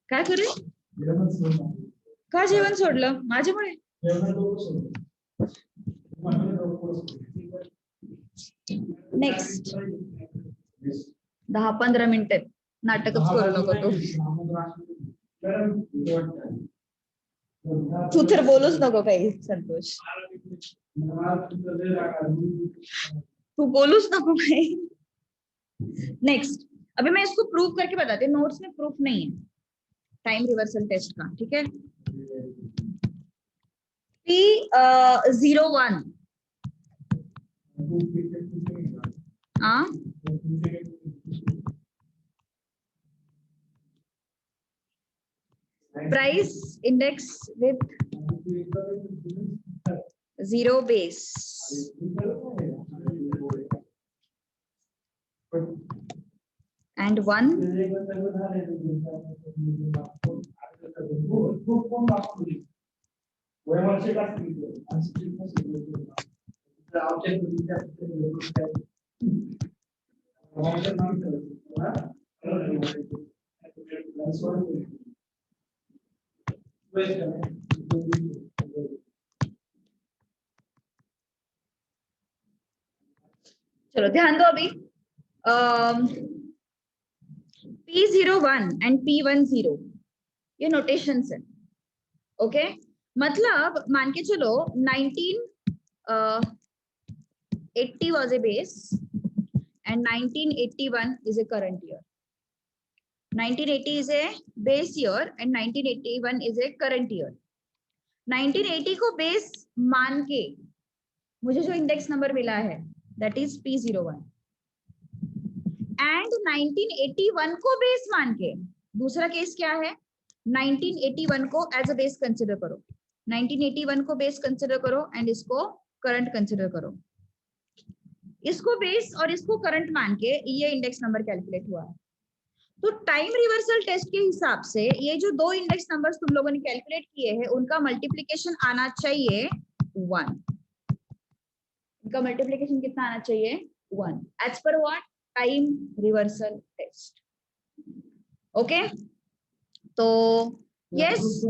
काय करे? का जेवण सोडलं? माझ्यामुळे? नेक्स्ट 10-15 मिनिटं नाटकच करू नको तू. तू तर बोलूच नको काही संतोष. तू बोलूच नको भाई. नेक्स्ट अभी मैं इसको प्रूव करके बताती हूँ. नोट्स में प्रूफ नहीं है टाइम रिवर्सल टेस्ट का. ठीक है. P01 price index with 0 base and 1 चलो ध्यान दो अभी. P01 एंड P10 ये नोटेशंस है. ओके मतलब मान के चलो 1980 was a base and 1981 is a current year. 1980 is a base year and 1981 is a current year. 1980 को बेस मान के मुझे जो इंडेक्स नंबर मिला है that is P01 and 1981 को बेस मान के दूसरा केस क्या है? 1981 को एज अ बेस कंसिडर करो. 1981 को बेस कंसिडर करो एंड इसको करंट कंसिडर करो. इसको बेस और इसको करंट मान के ये इंडेक्स नंबर कैलकुलेट हुआ है. तो टाइम रिवर्सल टेस्ट के हिसाब से ये जो दो इंडेक्स नंबर्स तुम लोगों ने कैलकुलेट किए हैं उनका मल्टीप्लिकेशन आना चाहिए 1. इनका मल्टीप्लिकेशन कितना आना चाहिए? 1 as per what? Time reversal test. Okay तो यस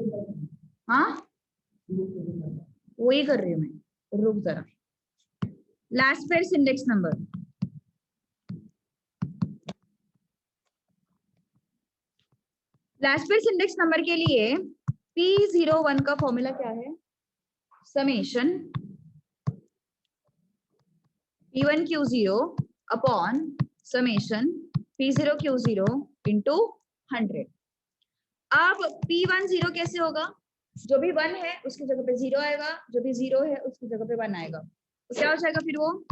हाँ वही कर रही हूँ मैं. रुक जरा. Laspeyres index number Laspeyres index number के लिए P01 का फॉर्मूला क्या है? Summation P1Q0 upon summation P0Q0 into 100. अब P10 कैसे होगा? जो भी 1 है उसकी जगह पे 0 आएगा, जो भी 0 है उसकी जगह पे 1 आएगा. तो क्या हो जाएगा फिर वो?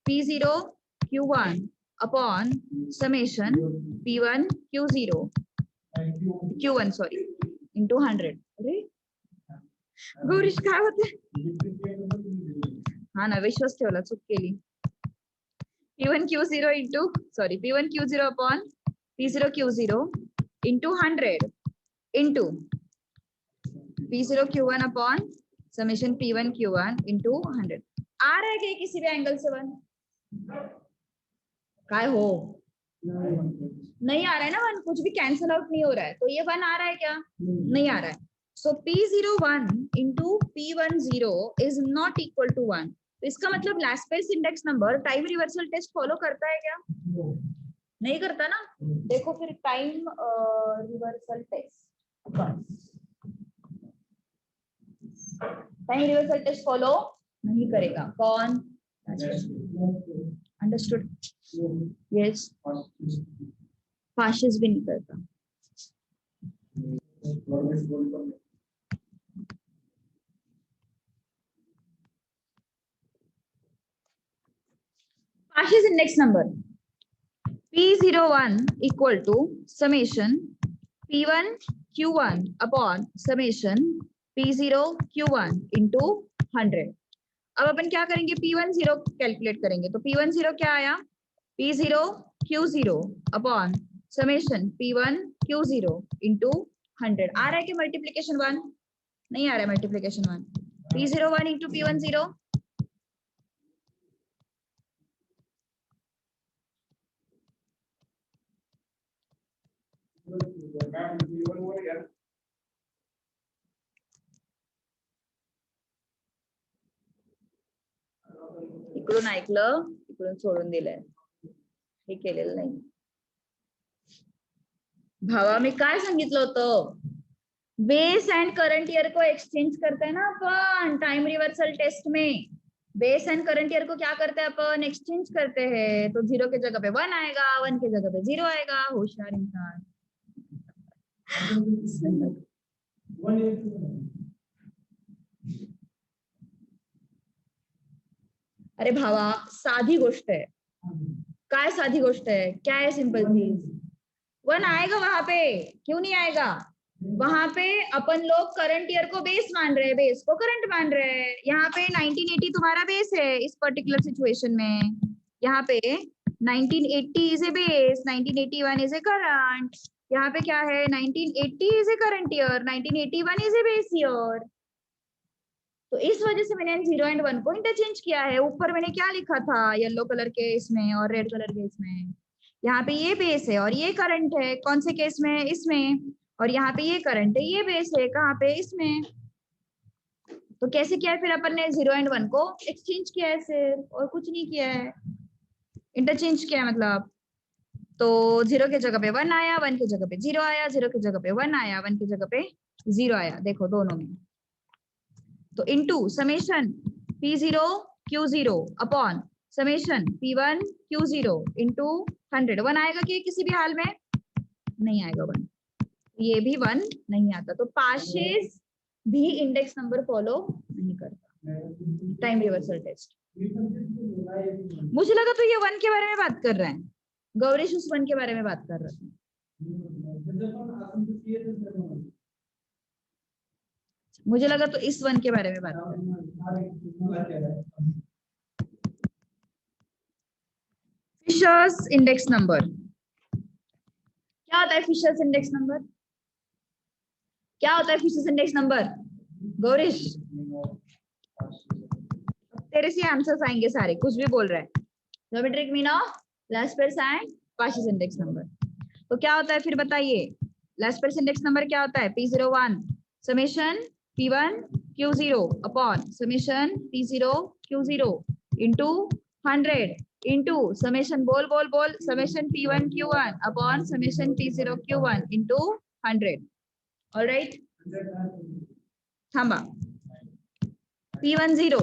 P0Q1 upon summation P1Q0 Q1 sorry into 100. अरे गौरीश काय होते? हा ना विश्वास ठेवला, चूक केली. P1Q0 into sorry P1Q0 upon P0Q0 into 100 into P0Q1 upon summation P1Q1 into 100. आ रहा है क्या किसी भी एंगल से 1? काय हो नहीं आ रहा है ना 1. कुछ भी कैंसल आउट नहीं हो रहा है. तो ये 1 आ रहा है क्या? नहीं आ रहा है. So P01 into P10 is not equal to 1. तो इसका मतलब Laspeyres index number time reversal test follow करता है क्या? नहीं करता ना. देखो फिर time reversal test time reversal test follow नहीं करेगा. कौन? अंडरस्टूड? यस. फाशेस भी नहीं करता. Ashish index number P01 equal to summation P1 Q1 upon summation P0 Q1 into 100. अब अपन क्या करेंगे, P10 कैलकुलेट करेंगे, तो P10 क्या आया, P0 Q0 upon summation P1 Q0 into 100. आ रहा है कि मल्टीप्लीकेशन 1? नहीं आ रहा है मल्टीप्लीकेशन 1. P01 into P10. इकडून ऐकलं, इकडून सोडून दिलंय, हे केलेलं नाही. भावा मी काय सांगितलं होतं, बेस एंड करंट ईयर को एक्सचेंज करते हैं ना अपन टाइम रिवर्सल टेस्ट में. बेस एंड करंट ईयर को क्या करते हैं अपन, एक्सचेंज करते हैं. तो 0 के जगह पे 1 आएगा, 1 के जगह पे 0 आएगा. होशियार इंसान. अरे भावा साधी गोष्ट है. काय साधी गोष्ट है, क्या है सिंपल चीज. 1 आएगा वहां पे, क्यों नहीं आएगा. वहां पे अपन लोग करंट ईयर को बेस मान रहे हैं, बेस को करंट मान रहे हैं. यहाँ पे 1980 तुम्हारा बेस है इस पर्टिकुलर सिचुएशन में. यहाँ पे 1980 is a base, 1981 is a current. यहाँ पे क्या है, 1980 is a current year, 1981 is a base year. तो इस वजह से मैंने 0 एंड 1 को इंटरचेंज किया है. ऊपर मैंने क्या लिखा था येलो कलर के इसमें और रेड कलर के इसमें. यहाँ पे ये बेस है और ये करंट है, कौन से केस में, इसमें. और यहाँ पे ये करंट है, ये बेस है, कहाँ पे, इसमें. तो कैसे किया है फिर अपन ने, 0 एंड 1 को एक्सचेंज किया है सिर्फ, और कुछ नहीं किया है. इंटरचेंज किया है मतलब. तो 0 के जगह पे 1 आया, 1 के जगह पे 0 आया, 0 के जगह पे 1 आया, 1 के जगह पे 0 आया. देखो दोनों में. तो into summation P0 Q0 upon summation P1 Q0 into 100. 1 आएगा कि किसी भी हाल में नहीं आएगा 1. ये भी 1 नहीं आता. तो पाशेस भी इंडेक्स नंबर फॉलो नहीं करता टाइम रिवर्सल टेस्ट. मुझे लगा तो ये 1 के बारे में बात कर रहा है. गौरीश उस 1 के बारे में बात कर रहा था. मुझे लगा तो इस 1 के बारे में बात कर रहा है. फिशर्स इंडेक्स नंबर क्या होता है, फिशर्स इंडेक्स नंबर क्या होता है, फिशर्स इंडेक्स नंबर. गौरीश तेरे से आंसर्स आएंगे सारे, कुछ भी बोल रहा है. Geometric mean of Laspeyres and Paasche's index number. तो क्या होता है फिर बताइए. लैस्पेर्स इंडेक्स नंबर क्या होता है, P01 summation P1 Q0 upon summation P0 Q0 into 100 into summation बोल बोल बोल summation P1 Q1 upon summation P0 Q1 into 100. Alright, थांबा. P10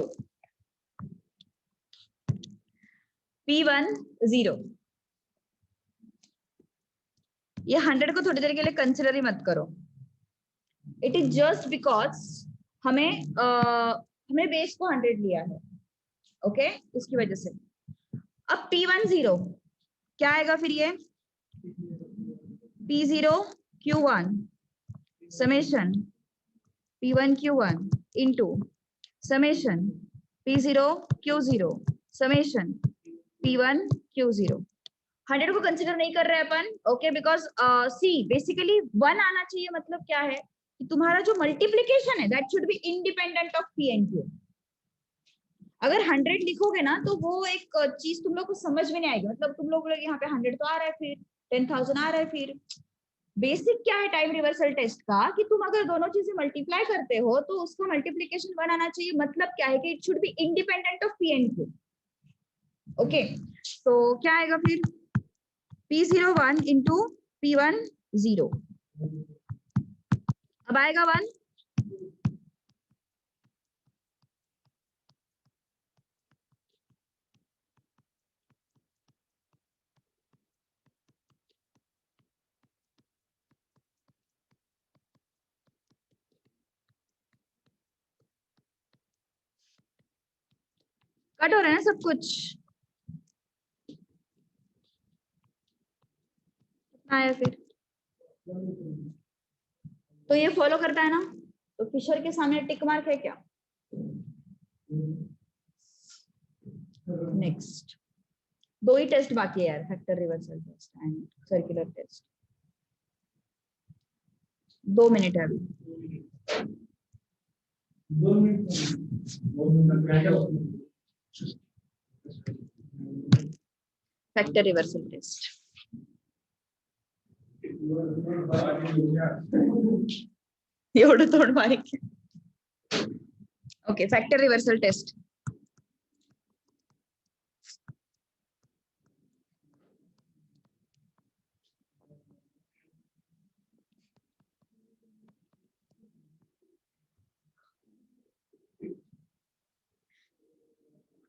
P10 ये 100 को थोड़ी देर के लिए कंसिडर ही मत करो. इट इज जस्ट बिकॉज हमें बेस को 100 लिया है. ओके इसकी वजह से. अब P10 क्या आएगा फिर, ये P0 Q1 summation P1 Q1 into summation P0 Q0 summation P1 Q0. 100 को कंसिडर नहीं कर रहे अपन. ओके बिकॉज सी बेसिकली 1 आना चाहिए. मतलब क्या है कि तुम्हारा जो मल्टीप्लीकेशन है that should be independent of P and Q. अगर 100 लिखोगे ना तो वो एक चीज तुम लोग को समझ में नहीं आएगी. मतलब तुम लोग यहाँ पे 100 तो आ रहा है, फिर 10,000 आ रहा है. फिर बेसिक क्या है टाइम रिवर्सल टेस्ट का कि तुम अगर दोनों चीजें मल्टीप्लाई करते हो तो उसका मल्टीप्लीकेशन 1 आना चाहिए. मतलब क्या है कि it should be independent of P and Q. Okay तो क्या आएगा फिर, P01 इंटू P10. अब आएगा 1. कट हो रहा है ना सब कुछ, कितना आया फिर? तो ये फॉलो करता है ना, तो फिशर के सामने टिक मार्क है क्या? नेक्स्ट, दो ही टेस्ट बाकी है यार, factor reversal test and circular test. 2 minute है अभी। 2 मिनट फैक्टर रिवर्सल टेस्ट, एवढं तोंड बारीक. Okay, factor reversal test.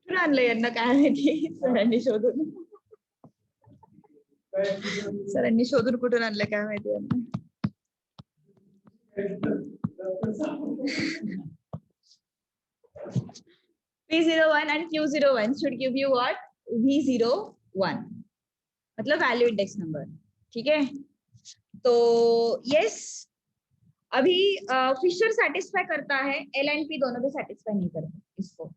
कुठून आणलं यांना काय माहिती, सरांनी शोधून. सरांनी शोधून कुठून आणलं काय माहिती यांना. P01 and Q01 should give you what? V01 मतलब वैल्यू इंडेक्स नंबर. ठीक है, तो यस, अभी फिशर सेटिस्फाई करता है, एल एंड पी दोनों भी सेटिस्फाई नहीं करते इसको,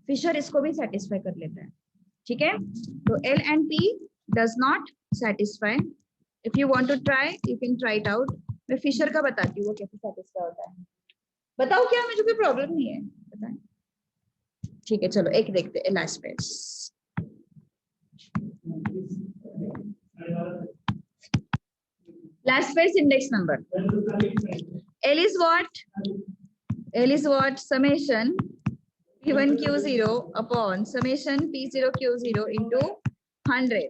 फिशर इसको भी सेटिस्फाई कर लेता है. ठीक है, तो L and P does not satisfy. If you want to try you can try it out. मैं फिशर का बताती हूँ वो कैसे सेटिस्फाई होता है. बताओ क्या, मुझे कोई प्रॉब्लम नहीं है, बताएं. ठीक है, चलो एक देखते हैं. Last page, last phase index number. L is what? L is what? Summation P1 Q0 upon summation P0 Q0 into 100.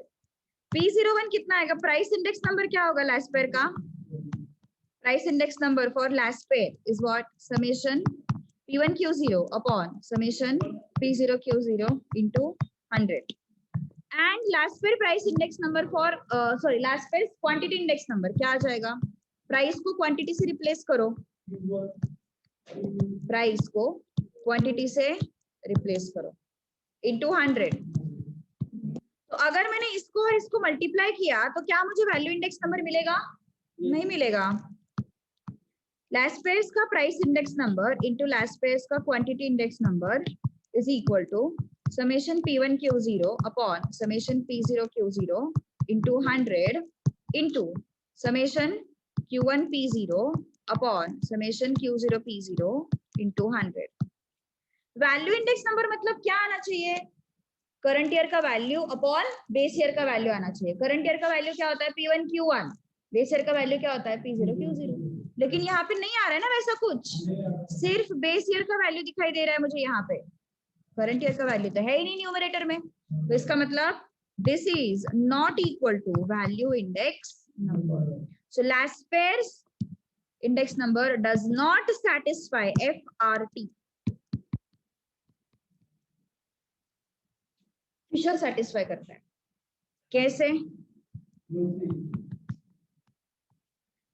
P01 कितना आएगा? प्राइस इंडेक्स नंबर क्या होगा लास्ट पेयर का? Price index number for last pair is what? Summation P1 Q0 upon summation P0 Q0 into 100. And last pair price index number for sorry last pair quantity index number क्या आ जाएगा? Price को quantity से replace करो, price को quantity से replace करो into 100. तो अगर मैंने इसको और इसको मल्टीप्लाई किया तो क्या मुझे वैल्यू इंडेक्स नंबर मिलेगा? नहीं मिलेगा. लास्ट पेयर्स का price index number into Laspeyres का quantity index number is equal to summation P1 Q0 upon summation P0 Q0 into 100 into summation Q1 P0 upon summation Q0 P0 into 100. Value index number मतलब क्या आना चाहिए? Current year का value upon base year का value आना चाहिए. Current year का value क्या होता है? P1 Q1. बेस ईयर का वैल्यू क्या होता है? P0 Q0. लेकिन यहाँ पे नहीं आ रहा है ना वैसा कुछ, सिर्फ बेस ईयर का वैल्यू दिखाई दे रहा है मुझे यहाँ पे. करंट ईयर का वैल्यू तो है ही नहीं न्यूमरेटर में, तो इसका मतलब this is not equal to value index number. So Laspeyres index number does not satisfy FRT. Fisher satisfy करता है. कैसे?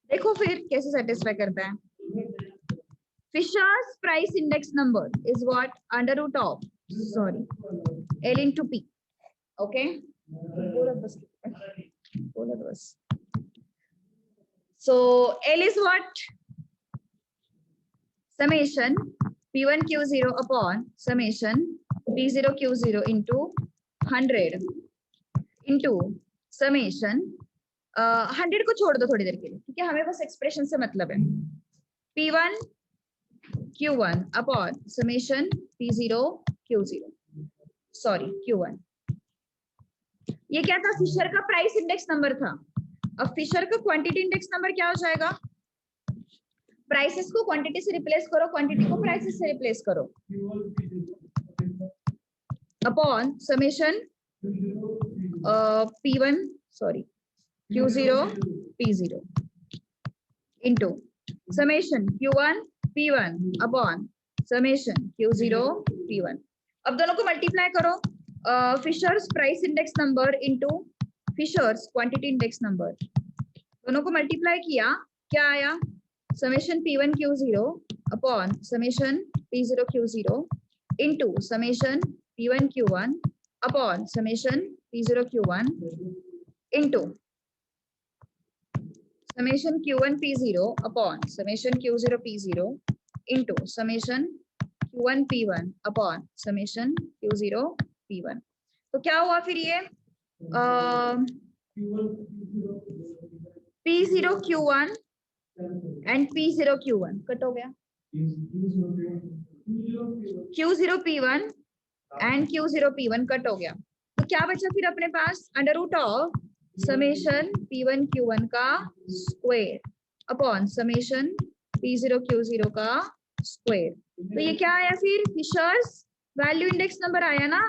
देखो फिर कैसे सेटिस्फाई करता है. Fisher's price index number is what? Under root of, sorry, L into P. Okay. So L is what? Summation P1 Q0 upon summation P0 Q0 into 100 into summation 100 को छोड़ दो थोड़ी देर के लिए, ठीक है, हमें बस एक्सप्रेशन से मतलब है. P1 Q1 upon summation P0 Q0, sorry Q1. ये क्या था? फिशर का प्राइस इंडेक्स नंबर था. अब फिशर का क्वांटिटी इंडेक्स नंबर क्या हो जाएगा? प्राइसेस को क्वांटिटी से रिप्लेस करो, क्वांटिटी को प्राइसेस से रिप्लेस करो, upon summation P1 sorry Q0 P0 into summation Q1 P1 upon summation Q0 P1. अब दोनों को मल्टीप्लाई करो. Fisher's price index number into Fisher's quantity index number, दोनों को मल्टीप्लाई किया, क्या आया? Summation P1 Q0 upon summation P0 Q0 into summation P1 Q1 upon summation P0 Q1 into summation Q1 P0 upon summation Q0 P0 into summation Q1 P1 upon summation Q0 P1. तो क्या हुआ फिर ये P0 Q1 and P0 Q1 cut हो गया, Q0 P1 and Q0 P1 cut हो गया. तो क्या बचा फिर अपने पास, under root of summation P1 Q1 का square upon summation P0 Q0 का स्क्वायर. तो ये क्या आया फिर, फिशर्स वैल्यू इंडेक्स नंबर आया ना.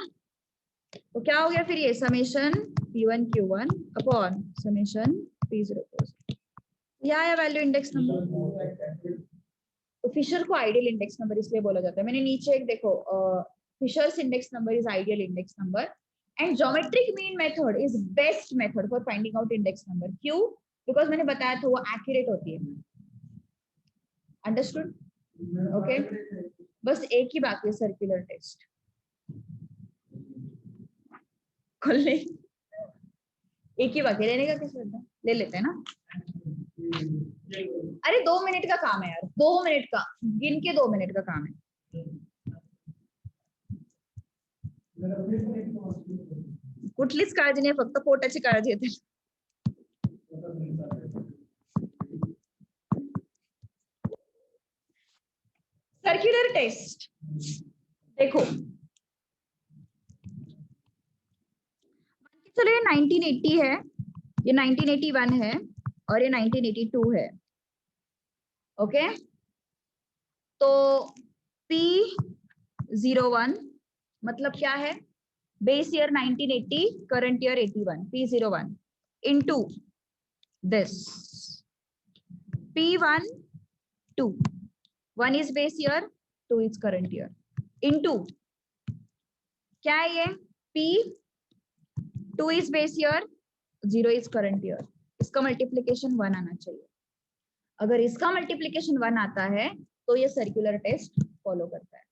तो क्या हो गया फिर ये summation P1 Q1 upon summation P0 Q0. ये आया वैल्यू इंडेक्स नंबर. तो फिशर को आइडियल इंडेक्स नंबर इसलिए बोला जाता है. मैंने नीचे एक देखो, Fisher's index number is ideal index number and geometric mean method is best method for finding out index number. क्यों? बिकॉज मैंने बताया था वो एक्यूरेट होती है. अंडरस्टूड? ओके, बस एक ही बात है, सर्कुलर टेस्ट खोल ले. एक ही बात है, लेने का कैसे होता है, ले लेते हैं ना. अरे 2 मिनट का काम है यार, 2 मिनट का, गिन के 2 मिनट का काम है. कुठलीच काळजी नाही, फक्त पोटाची काळजी येते. सर्कुलर टेस्ट देखो, चलो ये 1980 है, ये 1981 है और ये 1982 है. ओके, तो P01 मतलब क्या है, base year 1980, current year 81, P01 into this P1 2, 1 is base year, 2 is current year, into क्या है ये, P2 is base year, 0 is current year. इसका मल्टीप्लीकेशन 1 आना चाहिए. अगर इसका मल्टीप्लीकेशन 1 आता है तो ये सर्कुलर टेस्ट फॉलो करता है.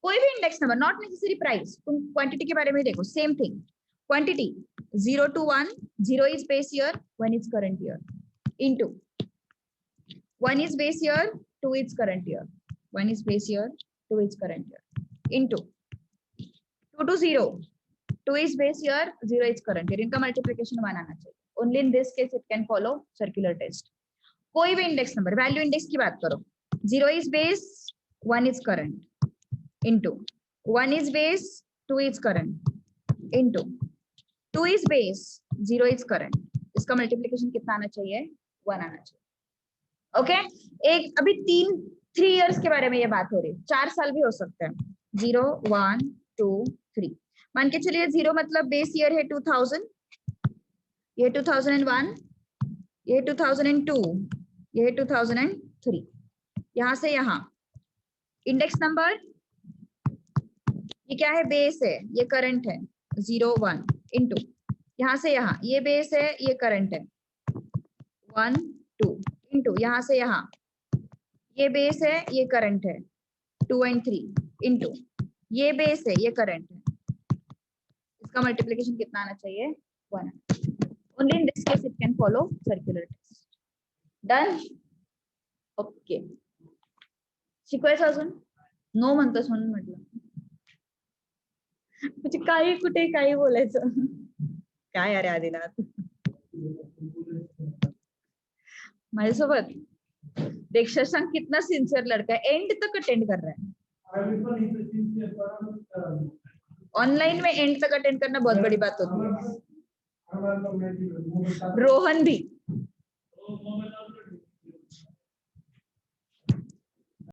कोई भी index number, not necessary price. तुम क्वांटिटी के बारे में देखो, same thing. Quantity 0 to 1, 0 is base year, 1 is current year, into 1 is base year, 2 is current year, 1 is base year, 2 is current year, into 2 to 0, 2 is base year, 0 is current year. इनका multiplication 1 आना चाहिए. Only in this case it can follow circular test. कोई भी index number, value index की बात करो, 0 is base, 1 is current, into 1 is base, 2 is current, into 2 is base, 0 is current. इसका multiplication कितना आना चाहिए, 1 आना चाहिए. ओके, एक अभी 3 इयर्स के बारे में ये बात हो रही है, 4 साल भी हो सकते हैं. 0 1 2 3 मान के चलिए. 0 मतलब बेस ईयर है 2000, ये 2001, ये 2002, ये 2003. यहां से यहां इंडेक्स नंबर, ये क्या है, बेस है, ये करंट है 0 1, इंटू यहां से यहां ये बेस है, ये करंट है 1 2, इंटू यहां से यहां ये बेस है, ये करंट है 2 and 3, इंटू ये बेस है, ये करंट है. इसका मल्टीप्लीकेशन कितना आना चाहिए, 1. Only in this case it can follow circular test. Done. Okay, शिकवायचं अजून, नो म्हणतोस म्हणून म्हटलं. म्हणजे काही कुठे काही बोलायचं, काय अरे आदिनाथ माझ्यासोबत देख. शशांक कितना सिंसियर लड़का है, एंड तक अटेंड कर रहा है. ऑनलाइन में एंड तक अटेंड करना बहुत बड़ी बात होती है. रोहन भी